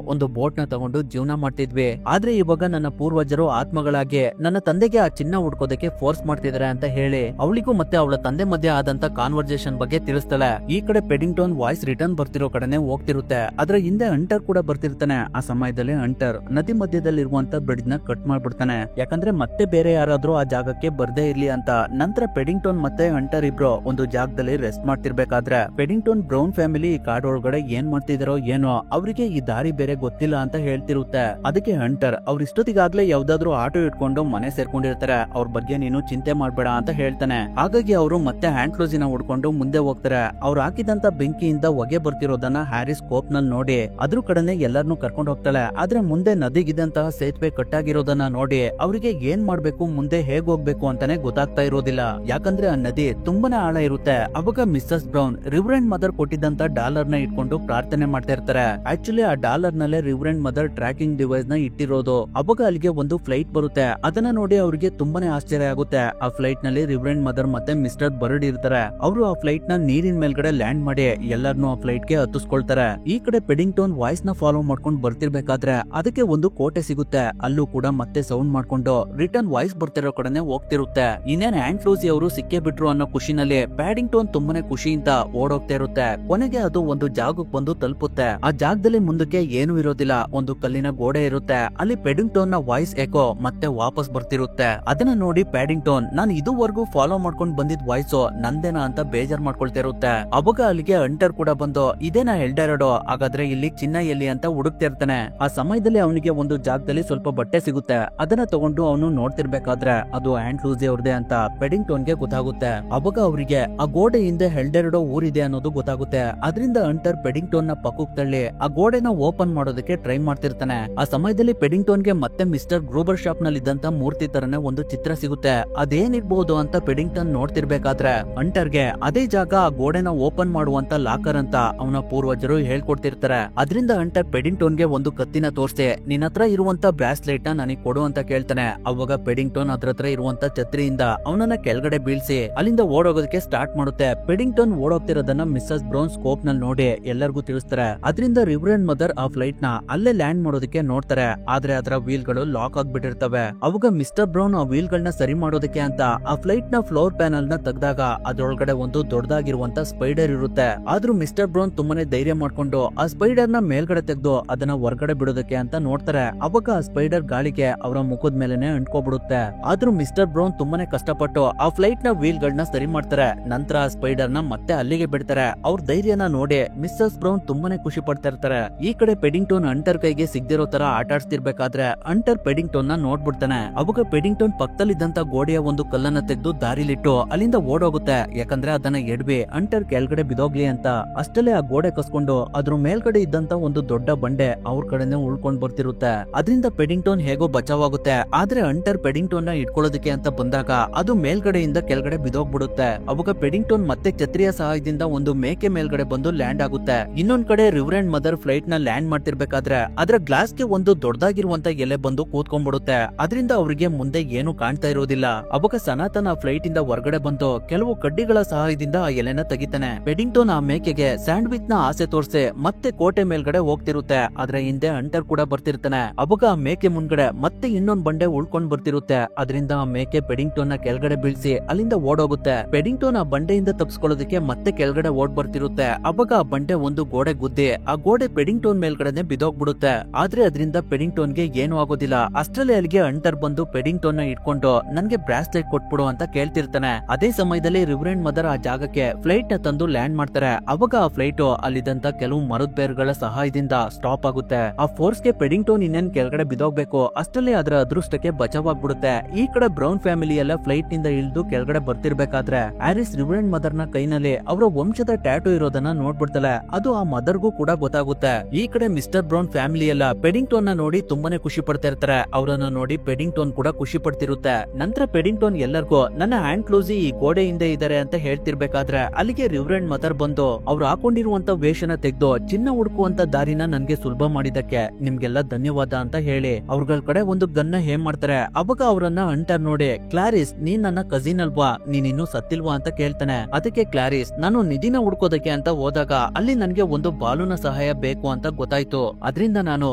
ಒಂದು ಬೋಟ್ ನ ತಗೊಂಡು ಜೀವನ ಮಾಡ್ತಿದ್ವಿ. ಆದ್ರೆ ಇವಾಗ ನನ್ನ ಪೂರ್ವಜರು ಆತ್ಮಗಳಾಗಿ ನನ್ನ ತಂದೆಗೆ ಆ ಚಿನ್ನ ಹುಡ್ಕೋದಕ್ಕೆ ಫೋರ್ಸ್ ಮಾಡ್ತಿದಾರೆ ಅಂತ ಹೇಳಿ ಅವಳಿಗೂ ಮತ್ತೆ ಅವಳ ತಂದೆ ಮಧ್ಯೆ ಆದಂತ ಕಾನ್ವರ್ಸೇಷನ್ ಬಗ್ಗೆ ತಿಳಿಸ್ತಾಳೆ. ಈ ಕಡೆ ಪೆಡಿಂಗ್ಟನ್ ವಾಯ್ಸ್ ರಿಟರ್ನ್ ಬರ್ತಿರೋ ಕಡೆನೆ ಹೋಗ್ತಿರುತ್ತೆ. ಅದ್ರ ಹಿಂದೆ ಹಂಟರ್ ಕೂಡ ಬರ್ತಿರ್ತಾನೆ. ಆ ಸಮಯದಲ್ಲಿ ಹಂಟರ್ ನದಿ ಮಧ್ಯದಲ್ಲಿರುವಂತ ಬ್ರಿಡ್ಜ್ ನ ಕಟ್ ಮಾಡ್ಬಿಡ್ತಾನೆ. ಯಾಕಂದ್ರೆ ಮತ್ತೆ ಬೇರೆ ಯಾರಾದ್ರೂ ಆ ಜಾಗಕ್ಕೆ ಬರ್ದೇ ಇರ್ಲಿ ಅಂತ. ನಂತರ ಪೆಡಿಂಗ್ಟನ್ ಮತ್ತೆ ಹಂಟರ್ ಇಬ್ರು ಒಂದು ಜಾಗದಲ್ಲಿ ರೆಸ್ಟ್ ಮಾಡ್ತಿರ್ಬೇಕಾದ್ರೆ ಪೆಡಿಂಗ್ಟನ್ ಬ್ರೌನ್ ಫ್ಯಾಮಿಲಿ ಈ ಕಾಡ್ ಒಳಗಡೆ ಏನ್ ಮಾಡ್ತಿದಾರೋ ಏನೋ, ಅವರಿಗೆ ಈ ದಾರಿ ಬೇರೆ ಗೊತ್ತಿಲ್ಲ ಅಂತ ಹೇಳ್ತಿರುತ್ತೆ. ಅದಕ್ಕೆ ಹಂಟರ್ ಅವ್ರ ಇಷ್ಟೊತ್ತಿಗಾಗ್ಲೇ ಯಾವ್ದಾದ್ರು ಆಟೋ ಇಟ್ಕೊಂಡು ಮನೆ ಸೇರ್ಕೊಂಡಿರ್ತಾರೆ, ಅವ್ರ ಬಗ್ಗೆ ನೀನು ಚಿಂತೆ ಮಾಡ್ಬೇಡ ಅಂತ ಹೇಳ್ತಾನೆ. ಹಾಗಾಗಿ ಅವರು ಮತ್ತೆ ಹ್ಯಾಂಡ್ ಕ್ಲೋಸಿನ ಹುಡ್ಕೊಂಡು ಮುಂದೆ ಹೋಗ್ತಾರೆ. ಅವ್ರು ಹಾಕಿದಂತ ಬೆಂಕಿಯಿಂದ ಹೊಗೆ ಬರ್ತಿರೋದನ್ನ ಹ್ಯಾರಿಸ್ ಕೋಪ್ ನಲ್ಲಿ ನೋಡಿ ಅದ್ರ ಕಡೆನೆ ಎಲ್ಲರನ್ನೂ ಕರ್ಕೊಂಡು ಹೋಗ್ತಾಳೆ. ಆದ್ರೆ ಮುಂದೆ ನದಿಗಿದಂತಹ ಸೇತುವೆ ಕಟ್ಟಾಗಿರೋದನ್ನ ನೋಡಿ ಅವರಿಗೆ ಏನ್ ಮಾಡ್ಬೇಕು, ಮುಂದೆ ಹೇಗ್ ಹೋಗ್ಬೇಕು ಅಂತಾನೆ ಗೊತ್ತಾಗ್ತಾ ಇರೋದಿಲ್ಲ. ಯಾಕಂದ್ರೆ ಆ ನದಿ ತುಂಬಾನೇ ಆಳ ಇರುತ್ತೆ. ಅವಾಗ ಮಿಸ್ಸಸ್ ಬ್ರೌನ್ ರಿವರೆಂಡ್ ಮದರ್ ಕೊಟ್ಟಿದ್ದಂತ ಡಾಲರ್ ನ ಇಟ್ಕೊಂಡು ಪ್ರಾರ್ಥನೆ ಮಾಡ್ತಾ ಇರ್ತಾರೆ. ಆಕ್ಚುಲಿ ಆ ಡಾಲರ್ ನಲ್ಲೇ ರಿವರೆಂಡ್ ಮದರ್ ಟ್ರ್ಯಾಕಿಂಗ್ ಡಿವೈಸ್ ನ ಇಟ್ಟಿರೋದು. ಅವಾಗ ಅಲ್ಲಿಗೆ ಒಂದು ಫ್ಲೈಟ್ ಬರುತ್ತೆ. ಅದನ್ನ ನೋಡಿ ಅವರಿಗೆ ತುಂಬಾನೇ ಆಶ್ಚರ್ಯ ಆಗುತ್ತೆ. ಆ ಫ್ಲೈಟ್ ನಲ್ಲಿ ರಿವರೆಂಡ್ ಮದರ್ ಮತ್ತೆ ಮಿಸ್ಟರ್ ಬರ್ಡ್ ಇರ್ತಾರೆ. ಅವರು ಆ ಫ್ಲೈಟ್ ನ ನೀರಿನ ಮೇಲ್ಗಡೆ ಲ್ಯಾಂಡ್ ಮಾಡಿ ಎಲ್ಲರನ್ನೂ ಆ ಫ್ಲೈಟ್ ಗೆ ಹತ್ತಿಸ್ಕೊಳ್ತಾರೆ. ಈ ಕಡೆ ಪೆಡಿಂಗ್ಟನ್ ವಾಯ್ಸ್ ನ ಫಾಲೋ ಮಾಡ್ಕೊಂಡು ಬರ್ತಿರ್ಬೇಕಾದ್ರೆ ಅದಕ್ಕೆ ಒಂದು ಕೋಟೆ ಸಿಗುತ್ತೆ. ಅಲ್ಲೂ ಕೂಡ ಮತ್ತೆ ಸೌಂಡ್ ಮಾಡ್ಕೊಂಡು ರಿಟರ್ನ್ ವಾಯ್ಸ್ ಬರ್ತಿರೋ ಕಡೆನೆ ಹೋಗ್ತಿರುತ್ತೆ. ಇನ್ನೇನ್ ಹ್ಯಾಂಡ್ ಫ್ಲೂಸಿ ಅವರು ಸಿಕ್ಕೇ ಬಿಟ್ರು ಅನ್ನೋ ಖುಷಿನಲ್ಲಿ ಪ್ಯಾಡಿಂಗ್ಟನ್ ತುಂಬಾನೇ ಖುಷಿಯಿಂದ ಓಡೋಗ್ತಾ ಇರುತ್ತೆ. ಕೊನೆಗೆ ಅದು ಒಂದು ಜಾಗಕ್ಕೆ ಬಂದು ತಲುಪುತ್ತೆ. ಆ ಜಾಗದಲ್ಲಿ ಮುಂದಕ್ಕೆ ಏನು ಇರೋದಿಲ್ಲ, ಒಂದು ಕಲ್ಲಿನ ಗೋಡೆ ಇರುತ್ತೆ. ಅಲ್ಲಿ ಪೆಡಿಂಗ್ಟನ್ ನ ವಾಯ್ಸ್ ಎಕೋ ಮತ್ತೆ ವಾಪಸ್ ಬರ್ತಿರುತ್ತೆ. ಅದನ್ನ ನೋಡಿ ಪ್ಯಾಡಿಂಗ್ಟನ್, ನಾನು ಇದುವರೆಗೂ ಫಾಲೋ ಮಾಡ್ಕೊಂಡು ಬಂದಿದ್ ವಾಯ್ಸ್ ನಂದೇನಾ ಅಂತ ಬೇಜಾರ್ ಮಾಡ್ಕೊಳ್ತಾ ಇರುತ್ತೆ. ಅವಾಗ ಅಲ್ಲಿಗೆ ಹಂಟರ್ ಕೂಡ ಬಂದು ಇದೇನಾ ಎಲ್ಡೆರಡೋ, ಹಾಗಾದ್ರೆ ಇಲ್ಲಿ ಚಿನ್ನ ಎಲ್ಲಿ ಅಂತ ಹುಡುಕ್ತಿರ್ತಾನೆ. ಆ ಸಮಯದಲ್ಲಿ ಅವನಿಗೆ ಒಂದು ಜಾಗದಲ್ಲಿ ಸ್ವಲ್ಪ ಬಟ್ಟೆ ಸಿಗುತ್ತೆ. ಅದನ್ನ ತಗೊಂಡು ಅವನು ನೋಡ್ತಿರ್ಬೇಕಾದ್ರೆ ಅದು ಹ್ಯಾಂಡ್ ಲೂಸಿ ಅವ್ರದೇ ಅಂತ ಪೆಡಿಂಗ್ಟನ್ ಗೆ ಗೊತ್ತಾಗುತ್ತೆ. ಅವಾಗ ಅವರಿಗೆ ಆ ಗೋಡೆ ಹಿಂದೆ ಹೆಲ್ಡೆರಡೋ ಊರಿದೆ ಅನ್ನೋದು ಗೊತ್ತಾಗುತ್ತೆ. ಅದರಿಂದ ಹಂಟರ್ ಪೆಡಿಂಗ್ಟನ್ ನ ಪಕ್ಕಕ್ಕೆ ತಳ್ಳಿ ಆ ಗೋಡೆನ ಓಪನ್ ಮಾಡೋದಕ್ಕೆ ಟ್ರೈ ಮಾಡ್ತಿರ್ತಾನೆ. ಆ ಸಮಯದಲ್ಲಿ ಪೆಡಿಂಗ್ಟನ್ ಗೆ ಮತ್ತೆ ಮಿಸ್ಟರ್ ಗ್ರೂಬರ್ ಶಾಪ್ ನಲ್ಲಿ ಇದ್ದಂತ ಮೂರ್ತಿ ತರನೇ ಒಂದು ಚಿತ್ರ ಸಿಗುತ್ತೆ. ಅದೇನಿರ್ಬಹುದು ಅಂತ ಪೆಡಿಂಗ್ಟನ್ ನೋಡ್ತಿರ್ಬೇಕಾದ್ರೆ ಹಂಟರ್ಗೆ ಅದೇ ಜಾಗ ಆ ಗೋಡೆನ ಓಪನ್ ಮಾಡುವಂತ ಲಾಕರ್ ಅಂತ ಅವನ ಪೂರ್ವಜರು ಹೇಳ್ಕೊಡ್ತಿರ್ತಾರೆ. ಅದರಿಂದ ಹಂಟರ್ ಪೆಡಿಂಗ್ಟನ್ ಗೆ ಒಂದು ಕತ್ತಿನ ತೋರ್ಸಿ ನಿನ್ನ ಹತ್ರ ಇರುವಂತ ಬ್ರಾಸ್ಲೆಟ್ ನ ನನಗೆ ಕೊಡು ಅಂತ ಕೇಳ್ತಾನೆ. ಅವಾಗ ಪೆಡಿಂಗ್ಟನ್ ಅದ್ರ ಹತ್ರ ಇರುವಂತ ಛತ್ರಿಯಿಂದ ಅವನನ್ನ ಕೆಳಗಡೆ ಬೀಳ್ಸಿ ಅಲ್ಲಿಂದ ಓಡೋಗೋದಕ್ಕೆ ಸ್ಟಾರ್ಟ್ ಮಾಡುತ್ತೆ. ಪೆಡಿಂಗ್ಟನ್ ಓಡೋಗ್ತಿರೋದನ್ನ ಮಿಸ್ಸಸ್ ಬ್ರೌನ್ ಸ್ಕೋಪ್ ನಲ್ಲಿ ನೋಡಿ ಎಲ್ಲರಿಗೂ ತಿಳಿಸ್ತಾರೆ. ಅದರಿಂದ ರಿವರೆಂಡ್ ಮದರ್ ಆ ಫ್ಲೈಟ್ ನ ಅಲ್ಲೇ ಲ್ಯಾಂಡ್ ಮಾಡೋದಕ್ಕೆ ನೋಡ್ತಾರೆ. ಆದ್ರೆ ಅದರ ವೀಲ್ ಗಳು ಲಾಕ್ ಆಗ್ಬಿಟ್ಟಿರ್ತವೆ. ಅವಾಗ ಮಿಸ್ಟರ್ ಬ್ರೌನ್ ಆ ವೀಲ್ ಗಳನ್ನ ಸರಿ ಮಾಡೋದಕ್ಕೆ ಅಂತ ಆ ಫ್ಲೈಟ್ ನ ಫ್ಲೋರ್ ಪ್ಯಾನಲ್ ನ ತೆಗೆದಾಗ ಅದ್ರೊಳಗಡೆ ಒಂದು ದೊಡ್ಡದಾಗಿರುವಂತ ಸ್ಪೈಡರ್ ಇರುತ್ತೆ. ಆದ್ರೂ ಮಿಸ್ಟರ್ ಬ್ರೌನ್ ತುಂಬಾನೇ ಧೈರ್ಯ ಮಾಡ್ಕೊಂಡು ಆ ಸ್ಪೈಡರ್ ನ ಮೇಲ್ಗಡೆ ತೆಗೆದು ಅದನ್ನ ಹೊರಗಡೆ ಬಿಡೋದಕ್ಕೆ ಅಂತ ನೋಡ್ತಾರೆ. ಅವಾಗ ಆ ಸ್ಪೈಡರ್ ಗಾಳಿಗೆ ಅವರ ಮುಖದ ಮೇಲೆನೆ ಅಂಟ್ಕೊಬಿಡುತ್ತೆ. ಆದ್ರೂ ಮಿಸ್ಟರ್ ಬ್ರೌನ್ ತುಂಬಾನೇ ಕಷ್ಟಪಟ್ಟು ಆ ಫ್ಲೈಟ್ ನ ವೀಲ್ ಗಳನ್ನ ಸರಿ ಮಾಡ್ತಾರೆ. ನಂತರ ಆ ಸ್ಪೈಡರ್ ನ ಮತ್ತೆ ಅಲ್ಲಿಗೆ ಬಿಡ್ತಾರೆ. ಅವ್ರ ಧೈರ್ಯನ ನೋಡಿ ಮಿಸ್ಸಸ್ ಬ್ರೌನ್ ತುಂಬಾನೇ ಖುಷಿ ಪಡ್ತಾ ಇರ್ತಾರೆ. ಈ ಕಡೆ ಪೆಡಿಂಗ್ಟನ್ ಹಂಟರ್ ಕೈಗೆ ಸಿಗದಿರೋ ತರ ಆಟ ಆಡ್ತಿರ್ಬೇಕಾದ್ರೆ ಹಂಟರ್ ಪೆಡಿಂಗ್ಟನ್ ನ ನೋಡ್ಬಿಡ್ತಾನೆ. ಅವಾಗ ಪೆಡಿಂಗ್ಟನ್ ಪಕ್ಕದಲ್ಲಿದ್ದಂತ ಗೋಡೆಯ ಒಂದು ಕಲ್ಲನ್ನ ತೆಗೆದು ದಾರಿಲಿಟ್ಟು ಅಲ್ಲಿಂದ ಓಡೋಗುತ್ತೆ. ಯಾಕಂದ್ರೆ ಅದನ್ನ ಎಡ್ವಿ ಹಂಟರ್ ಕೆಳಗಡೆ ಬಿದೋಗ್ಲಿ ಅಂತ. ಅಷ್ಟಲ್ಲೇ ಆ ಗೋಡೆ ಕಸ್ಕೊಂಡು ಅದ್ರ ಮೇಲ್ಗಡೆ ಇದ್ದಂತ ಒಂದು ದೊಡ್ಡ ಬಂಡೆ ಅವ್ರ ಕಡೆನೆ ಉಳ್ಕೊಂಡ್ ಬರ್ತಿರುತ್ತೆ. ಅದರಿಂದ ಪೆಡಿಂಗ್ಟನ್ ಹೇಗೋ ಬಚಾವಾಗುತ್ತೆ. ಆದ್ರೆ ಹಂಟರ್ ಪೆಡಿಂಗ್ಟನ್ ನ ಇಟ್ಕೊಳ್ಳೋದಕ್ಕೆ ಅಂತ ಬಂದಾಗ ಅದು ಮೇಲ್ಗಡೆಯಿಂದ ಕೆಳಗಡೆ ಬಿದೋಗ್ಬಿಡುತ್ತೆ. ಅವಾಗ ಪೆಡಿಂಗ್ಟನ್ ಮತ್ತೆ ಛತ್ರಿಯ ಸಹಾಯದಿಂದ ಒಂದು ಮೇಕೆ ಮೇಲ್ಗಡೆ ಬಂದು ಲ್ಯಾಂಡ್ ಆಗುತ್ತೆ. ಇನ್ನೊಂದ್ ಕಡೆ ರಿವರೆಂಡ್ ಮದರ್ ಫ್ಲೈಟ್ ನ ಲ್ಯಾಂಡ್ ಮಾಡ್ತಿರ್ಬೇಕಾದ್ರೆ ಅದರ ಗ್ಲಾಸ್ ಗೆ ಒಂದು ದೊಡ್ಡದಾಗಿರುವಂತ ಎಲೆ ಬಂದು ಕೂತ್ಕೊಂಡ್ಬಿಡುತ್ತೆ. ಅದರಿಂದ ಅವರಿಗೆ ಮುಂದೆ ಏನು ಕಾಣ್ತಾ ಇರೋದಿಲ್ಲ. ಅವಾಗ ಸನಾತನ ಫ್ಲೈಟ್ ಇಂದ ಹೊರಗಡೆ ಬಂದು ಕೆಲವು ಕಡ್ಡಿಗಳ ಸಹಾಯದಿಂದ ಆ ಎಲೆನ ತೆಗಿತಾನೆ. ಪೆಡಿಂಗ್ಟನ್ ಆ ಮೇಕೆಗೆ ಸ್ಯಾಂಡ್ವಿಚ್ ನ ಆಸೆ ತೋರಿಸಿ ಮತ್ತೆ ಕೋಟೆ ಮೇಲ್ಗಡೆ ಹೋಗ್ತಿರುತ್ತೆ. ಆದ್ರೆ ಹಿಂದೆ ಹಂಟರ್ ಕೂಡ ಬರ್ತಿರ್ತಾನೆ. ಅವಾಗ ಆ ಮೇಕೆ ಮುಂದ್ಗಡೆ ಮತ್ತೆ ಇನ್ನೊಂದ್ ಬಂಡೆ ಉಳ್ಕೊಂಡ್ ಬರ್ತಿರುತ್ತೆ. ಅದರಿಂದ ಆ ಮೇಕೆ ಪೆಡಿಂಗ್ಟನ್ ನ ಕೆಳಗಡೆ ಬೀಳ್ಸಿ ಅಲ್ಲಿಂದ ಓಡೋಗುತ್ತೆ. ಪೆಡಿಂಗ್ಟನ್ ಆ ಬಂಡೆಯಿಂದ ತಪ್ಪಿಸ್ಕೊಳ್ಳೋದಕ್ಕೆ ಮತ್ತೆ ಕೆಳಗಡೆ ಓಡ್ ಬರ್ತಿರುತ್ತೆ. ಅವಾಗ ಆ ಬಂಡೆ ಒಂದು ಗೋಡೆ ಗುದ್ದಿ ಆ ಗೋಡೆ ಪೆಡಿಂಗ್ಟೋನ್ ಮೇಲ್ಗಡೆನೆ ಬಿದೋಗ್ಬಿಡುತ್ತೆ. ಆದ್ರೆ ಅದರಿಂದ ಪೆಡಿಂಗ್ಟೋನ್ಗೆ ಏನು ಆಗೋದಿಲ್ಲ. ಅಷ್ಟರಲ್ಲಿ ಅಲ್ಲಿಗೆ ಅಂಟರ್ ಬಂದು ಪೆಡಿಂಗ್ಟೋನ್ ನ ಇಟ್ಕೊಂಡು ನನ್ಗೆ ಬ್ರಾಸ್ಲೆಟ್ ಕೊಟ್ಬಿಡು ಅಂತ ಕೇಳ್ತಿರ್ತಾನೆ. ಅದೇ ಸಮಯದಲ್ಲಿ ರಿವರೆಂಡ್ ಮದರ್ ಆ ಜಾಗಕ್ಕೆ ಫ್ಲೈಟ್ ನ ತಂದು ಲ್ಯಾಂಡ್ ಮಾಡ್ತಾರೆ. ಅವಾಗ ಆ ಫ್ಲೈಟ್ ಅಲ್ಲಿದ್ದಂತ ಕೆಲವು ಮರದ ಬೇರ್ಗಳ ಸಹಾಯದಿಂದ ಸ್ಟಾಪ್ ಆಗುತ್ತೆ. ಆ ಫೋರ್ಸ್ ಗೆ ಪೆಡಿಂಗ್ಟೋನ್ ಇನ್ನೇನ್ ಕೆಳಗಡೆ ಬಿದೋಗ್ಬೇಕು, ಅಷ್ಟರಲ್ಲಿ ಅದರ ಅದೃಷ್ಟಕ್ಕೆ ಬಚಾವಾಗ್ಬಿಡುತ್ತೆ. ಈ ಕಡೆ ಬ್ರೌನ್ ಫ್ಯಾಮಿಲಿ ಎಲ್ಲ ಫ್ಲೈಟ್ ನಿಂದ ಇಳಿದು ಕೆಳಗಡೆ ಬರ್ತಿರ್ಬೇಕಾದ್ರೆ ಆರಿಸ್ ರಿವರೆಂಡ್ ಮದರ್ ನ ಕೈನಲ್ಲಿ ಅವರ ವಂಶದ ಟ್ಯಾಟೂ ಇರೋದನ್ನ ನೋಡ್ಬಿಡ್ತಾಳೆ. ಅದು ಆ ಮದರ್ಗೂ ಕೂಡ ಗೊತ್ತಾಗುತ್ತೆ. ಈ ಕಡೆ ಮಿಸ್ಟರ್ ಬ್ರೌನ್ ಫ್ಯಾಮಿಲಿ ಎಲ್ಲ ಪೆಡಿಂಗ್ಟೋನ್ ನ ನೋಡಿ ತುಂಬಾನೇ ಖುಷಿ ಪಡ್ತಾ ಇರ್ತಾರೆ. ಅವರನ್ನ ನೋಡಿ ಪೆಡಿಂಗ್ಟೋನ್ ಕೂಡ ಖುಷಿ ಪಡ್ತಿರುತ್ತೆ. ನಂತರ ಪೆಡಿಂಗ್ಟೋನ್ ಎಲ್ಲರಿಗೂ ನನ್ನ ಹ್ಯಾಂಡ್ ಕ್ಲೋಸಿ ಈ ಗೋಡೆ ಹಿಂದೆ ಇದಾರೆ ಅಂತ ಹೇಳ್ತಿರ್ಬೇಕಾದ್ರೆ ಅಲ್ಲಿಗೆ ರಿವರೆಂಡ್ ಮದರ್ ಬಂದು ಅವ್ರು ಹಾಕೊಂಡಿರುವಂತ ವೇಷನ ತೆಗೆದು ಚಿನ್ನ ಹುಡುಕುವಂತ ದಾರಿನ ನನ್ಗೆ ಸುಲಭ ಮಾಡಿದಕ್ಕೆ ನಿಮ್ಗೆಲ್ಲ ಧನ್ಯವಾದ ಅಂತ ಹೇಳಿ ಅವ್ರಗಳ ಕಡೆ ಒಂದು ಗನ್ನ ಹೇಮ್ ಮಾಡ್ತಾರೆ. ಅವಾಗ ಅವರನ್ನ ಅಂಟರ್ ನೋಡಿ, ಕ್ಲಾರಿಸ್ ನೀನ್ ನನ್ನ ಕಸಿನ್ ಅಲ್ವಾ, ನೀನ್ ಇನ್ನೂ ಸತ್ತಿಲ್ವಾ ಅಂತ ಕೇಳ್ತಾನೆ. ಅದಕ್ಕೆ ಕ್ಲಾರಿಸ್, ನಾನು ನಿಧಿನ ಹುಡ್ಕೋದಕ್ಕೆ ಅಂತ ಹೋದಾಗ ಅಲ್ಲಿ ನನ್ಗೆ ಒಂದು ಬಾಲುನ ಸಹಾಯ ಬೇಕು ಅಂತ ಗೊತ್ತಾಯ್ತು. ಅದರಿಂದ ನಾನು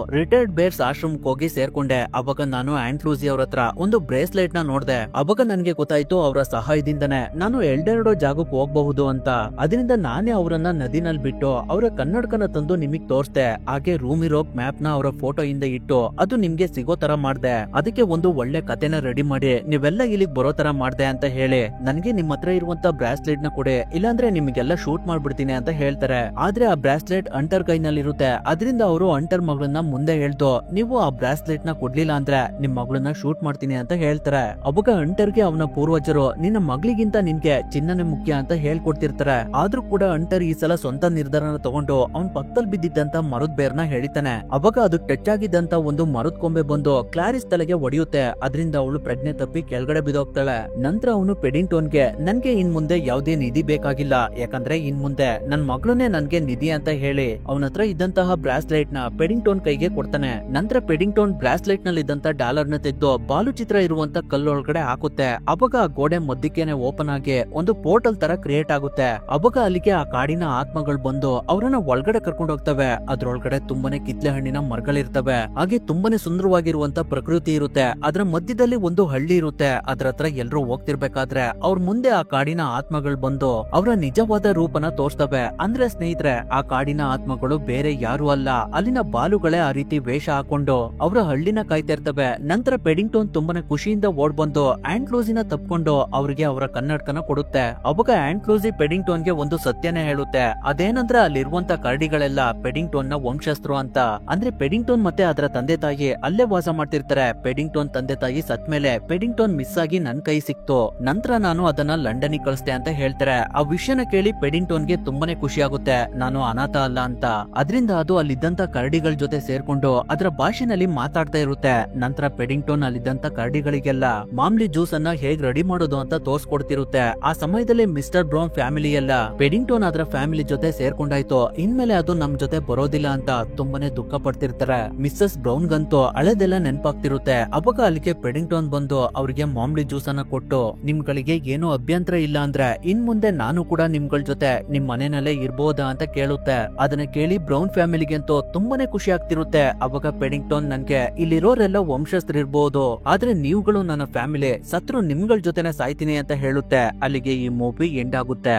ರಿಟೈರ್ಡ್ ಬೇರ್ಸ್ ಆಶ್ರಮಕ್ಕೆ ಹೋಗಿ ಸೇರ್ಕೊಂಡೆ. ಅವಾಗ ನಾನು ಆಂಟ್ಲೂಸಿ ಅವ್ರ ಹತ್ರ ಒಂದು ಬ್ರೇಸ್ಲೆಟ್ ನ ನೋಡ್ದೆ. ಅವಾಗ ನನ್ಗೆ ಗೊತ್ತಾಯ್ತು ಅವರ ಸಹಾಯದಿಂದನೇ ನಾನು ಎಲ್ಡೆರಡೋ ಜಾಗಕ್ಕೆ ಹೋಗಬಹುದು ಅಂತ. ಅದರಿಂದ ನಾನೇ ಅವರನ್ನ ನದಿನಲ್ಲಿ ಬಿಟ್ಟು ಅವರ ಕನ್ನಡಕನ ತಂದು ನಿಮಗ್ ತೋರಿಸ್ದೆ. ಹಾಗೆ ರೂಮ್ ಇರೋ ಮ್ಯಾಪ್ ನ ಅವರ ಫೋಟೋ ಇಂದ ಇಟ್ಟು ಅದು ನಿಮ್ಗೆ ಸಿಗೋ ತರ ಮಾಡ್ದೆ. ಅದಕ್ಕೆ ಒಂದು ಒಳ್ಳೆ ಕಥೆನ ರೆಡಿ ಮಾಡಿ ನೀವೆಲ್ಲ ಇಲ್ಲಿಗೆ ಬರೋ ತರ ಮಾಡ್ದೆ ಅಂತ ಹೇಳಿ ನನ್ಗೆ ನಿಮ್ ಹತ್ರ ಇರುವಂತ ಬ್ರಾಸ್ಲೆಟ್ ನ ಕೊಡಿ, ಇಲ್ಲಾಂದ್ರೆ ನಿಮ್ಗೆಲ್ಲ ಶೂಟ್ ಮಾಡ್ಬಿಡ್ತೀನಿ ಅಂತ ಹೇಳ್ತಾರೆ. ಆದ್ರೆ ಆ ಬ್ರಾಸ್ಲೆಟ್ ಅಂಟರ್ ಕೈನಲ್ಲಿ ಇರುತ್ತೆ. ಅದರಿಂದ ಅವರು ಅಂಟರ್ ಮಗಳನ್ನ ಮುಂದೆ ಹೇಳ್ತು, ನೀವು ಆ ಬ್ರಾಸ್ಲೆಟ್ ನ ಕೊಡ್ಲಿಲ್ಲ ಅಂದ್ರೆ ನಿಮ್ ಮಗಳನ್ನ ಶೂಟ್ ಮಾಡ್ತೀನಿ ಅಂತ ಹೇಳ್ತಾರೆ. ಅವಾಗ ಅಂಟರ್ಗೆ ಅವನ ಪೂರ್ವಜರು ನಿನ್ನ ಮಗಳಿಗಿಂತ ನಿನ್ಗೆ ಚಿನ್ನನೆ ಮುಖ್ಯ ಅಂತ ಹೇಳ್ಕೊಡ್ತಿರ್ತಾರೆ. ಆದ್ರೂ ಕೂಡ ಅಂಟರ್ ಈ ಸಲ ಸ್ವಂತ ನಿರ್ಧಾರನ ತಗೊಂಡು ಅವನ್ ಪಕ್ಕದಲ್ಲಿ ಬಿದ್ದಿದ್ದಂತ ಮರದ ಬೇರ್ನ ಹೇಳಿತಾನೆ. ಅವಾಗ ಅದು ಟಚ್ ಆಗಿದ್ದಂತ ಒಂದು ಮರದ ಕೊಂಬೆ ಬಂದು ಕ್ಲಾರಿಸ್ ತಲೆಗೆ ಒಡೆಯುತ್ತೆ. ಅದರಿಂದ ಅವಳು ಪ್ರಜ್ಞೆ ತಪ್ಪಿ ಕೆಳಗಡೆ ಬಿದ್ದೋಗ್ತಾಳೆ. ನಂತರ ಅವನು ಪೆಡಿಂಗ್ಟೋನ್ಗೆ ನನ್ಗೆ ಇನ್ ಮುಂದೆ ಯಾವ್ದೇ ನಿಧಿ ಬೇಕಾಗಿಲ್ಲ, ಯಾಕಂದ್ರೆ ಇನ್ ಮುಂದೆ ನನ್ ಮಗಳನ್ನೇ ನನ್ಗೆ ನಿಧಿ ಅಂತ ಹೇಳಿ ಅವನ ಹತ್ರ ಇದ್ದಂತಹ ಬ್ರಾಸ್ಲೆಟ್ ನ ಪೆಡಿಂಗ್ಟೋನ್ ಕೈಗೆ ಕೊಡ್ತಾನೆ. ನಂತರ ಪೆಡಿಂಗ್ಟೋನ್ ಬ್ರಾಸ್ಲೆಟ್ ನಲ್ಲಿ ಇದ್ದಂತ ಡಾಲರ್ ನ ತೆಗೆದು ಬಾಲು ಚಿತ್ರ ಇರುವಂತ ಕಲ್ಲೊಳಗಡೆ ಹಾಕುತ್ತೆ. ಅವಾಗ ಆ ಗೋಡೆ ಮಧ್ಯಕ್ಕೇನೆ ಓಪನ್ ಆಗಿ ಒಂದು ಪೋರ್ಟಲ್ ತರ ಕ್ರಿಯೇಟ್ ಆಗುತ್ತೆ. ಅವಾಗ ಅಲ್ಲಿಗೆ ಆ ಕಾಡಿನ ಆತ್ಮಗಳು ಬಂದು ಅವರನ್ನ ಒಳಗಡೆ ಕರ್ಕೊಂಡು ಹೋಗ್ತವೆ. ಅದ್ರೊಳಗಡೆ ತುಂಬಾನೇ ಕಿತ್ಲೆ ಹಣ್ಣಿನ ಮರಗಳಿರ್ತವೆ. ಹಾಗೆ ತುಂಬಾನೇ ಸುಂದರವಾಗಿರುವಂತ ಪ್ರಕೃತಿ ಇರುತ್ತೆ. ಅದರ ಮಧ್ಯದಲ್ಲಿ ಒಂದು ಹಳ್ಳಿ ಇರುತ್ತೆ. ಅದ್ರ ಹತ್ರ ಎಲ್ರು ಹೋಗ್ತಿರ್ಬೇಕಾದ್ರೆ ಅವ್ರ ಮುಂದೆ ಆ ಕಾಡಿನ ಆತ್ಮಗಳು ಬಂದು ಅವರ ನಿಜವಾದ ರೂಪನ ತೋರ್ಸ್ತವೆ. ಅಂದ್ರೆ ಸ್ನೇಹಿತರೆ, ಆ ಕಾಡಿನ ಆತ್ಮಗಳು ಬೇರೆ ಯಾರು ಅಲ್ಲ, ಅಲ್ಲಿನ ಬಾಲುಗಳೇ ಆ ರೀತಿ ವೇಷ ಹಾಕೊಂಡು ಅವರ ಹಳ್ಳಿನ ಕಾಯ್ತಾ ಇರ್ತವೆ. ನಂತರ ಪೆಡಿಂಗ್ಟೋನ್ ತುಂಬಾನೇ ಖುಷಿಯಿಂದ ಓಡ್ ಬಂದು ಆಂಟ್ಲೂಸಿನ ತಪ್ಕೊಂಡು ಅವ್ರಿಗೆ ಅವರ ಕನ್ನಡಕನ ಕೊಡುತ್ತೆ. ಅವಾಗ ಆಂಟ್ಲೂಸಿ ಪೆಡಿಂಗ್ಟೋನ್ಗೆ ಒಂದು ಸತ್ಯನೇ ಹೇಳುತ್ತೆ. ಅದೇನಂದ್ರೆ ಅಲ್ಲಿರುವಂತ ಕರಡಿಗಳೆಲ್ಲ ಪೆಡಿಂಗ್ಟೋನ್ ನ ವಂಶಸ್ಥರು ಅಂತ. ಅಂದ್ರೆ ಪೆಡಿಂಗ್ಟೋನ್ ಮತ್ತೆ ಅದರ ತಂದೆ ತಾಯಿ ಅಲ್ಲೇ ವಾಸ ಮಾಡ್ತಿರ್ತಾರೆ. ಪೆಡಿಂಗ್ಟೋನ್ ತಂದೆ ತಾಯಿ ಸತ್ ಮೇಲೆ ಪೆಡಿಂಗ್ಟೋನ್ ಮಿಸ್ ಆಗಿ ನನ್ ಕೈ ಸಿಕ್ತು. ನಂತರ ನಾನು ಅದನ್ನ ಲಂಡನ್ ಕಳಿಸ್ತೆ ಅಂತ ಹೇಳ್ತಾರೆ. ಆ ವಿಷಯನ ಕೇಳಿ ಪೆಡಿಂಗ್ಟೋನ್ಗೆ ತುಂಬಾನೇ ಖುಷಿ ಆಗುತ್ತೆ, ನಾನು ಅನಾಥ ಅಲ್ಲ ಅಂತ. ಅದರಿಂದ ಅದು ಅಲ್ಲಿದ್ದಂತ ಕರಡಿಗಳ ಜೊತೆ ಸೇರ್ಕೊಂಡು ಅದರ ಭಾಷೆನಲ್ಲಿ ಮಾತಾಡ್ತಾ ಇರುತ್ತೆ. ನಂತರ ಪೆಡಿಂಗ್ಟೋನ್ ಅಲ್ಲಿದ್ದಂತ ಕರಡಿಗಳಿಗೆಲ್ಲ ಮಾಮ್ಲಿ ಜ್ಯೂಸ್ ಅನ್ನ ಹೇಗ್ ರೆಡಿ ಮಾಡೋದು ಅಂತ ತೋರ್ಸ್ಕೊಡ್ತಿರುತ್ತೆ. ಆ ಸಮಯದಲ್ಲಿ ಮಿಸ್ಟರ್ ಬ್ರೌನ್ ಫ್ಯಾಮಿಲಿ ಎಲ್ಲ ಪೆಡಿಂಗ್ಟೋನ್ ಅದರ ಫ್ಯಾಮಿಲಿ ಜೊತೆ ಸೇರ್ಕೊಂಡಾಯ್ತು, ಇನ್ಮೇಲೆ ಅದು ನಮ್ ಜೊತೆ ಬರೋದಿಲ್ಲ ಅಂತ ತುಂಬಾನೇ ದುಃಖ ಪಡ್ತಿರ್ತಾರೆ. Missus brown ಗಂತೂ ಹಳೆದೆಲ್ಲ ನೆನಪಾಗ್ತಿರುತ್ತೆ. ಅವಾಗ ಅಲ್ಲಿಗೆ ಪೆಡಿಂಗ್ಟೋನ್ ಬಂದು ಅವ್ರಿಗೆ ಮಾಮ್ಲಿ ಜ್ಯೂಸ್ ಅನ್ನ ಕೊಟ್ಟು ನಿಮ್ಗಳಿಗೆ ಏನೋ ಅಭ್ಯಂತರ ಇಲ್ಲ ಅಂದ್ರೆ ಇನ್ ಮುಂದೆ ನಾನು ಕೂಡ ನಿಮ್ಗಳ ಜೊತೆ ನಿಮ್ ಮನೆಯಲ್ಲೇ ಇರ್ಬೋದಾ ಅಂತ ಕೇಳುತ್ತೆ. ಅದನ್ನ ಕೇಳಿ ಬ್ರೌನ್ ಫ್ಯಾಮಿಲಿಗೆ ಅಂತೂ ತುಂಬಾನೇ ಖುಷಿ ಆಗ್ತಿರುತ್ತೆ. ಅವಾಗ ಪೆಡಿಂಗ್ಟೋನ್ ನನ್ಗೆ ಇಲ್ಲಿರೋರೆಲ್ಲ ವಂಶಸ್ಥರು ಇರ್ಬೋದು, ಆದ್ರೆ ನೀವುಗಳು ನನ್ನ ಫ್ಯಾಮಿಲಿ, ಸತ್ರು ನಿಮ್ಗಳ ಜೊತೆನೆ ಸಾಯ್ತೀನಿ ಅಂತ ಹೇಳುತ್ತೆ. ಅಲ್ಲಿಗೆ ಈ ಮೂವಿ ಎಂಡ್ ಆಗುತ್ತೆ.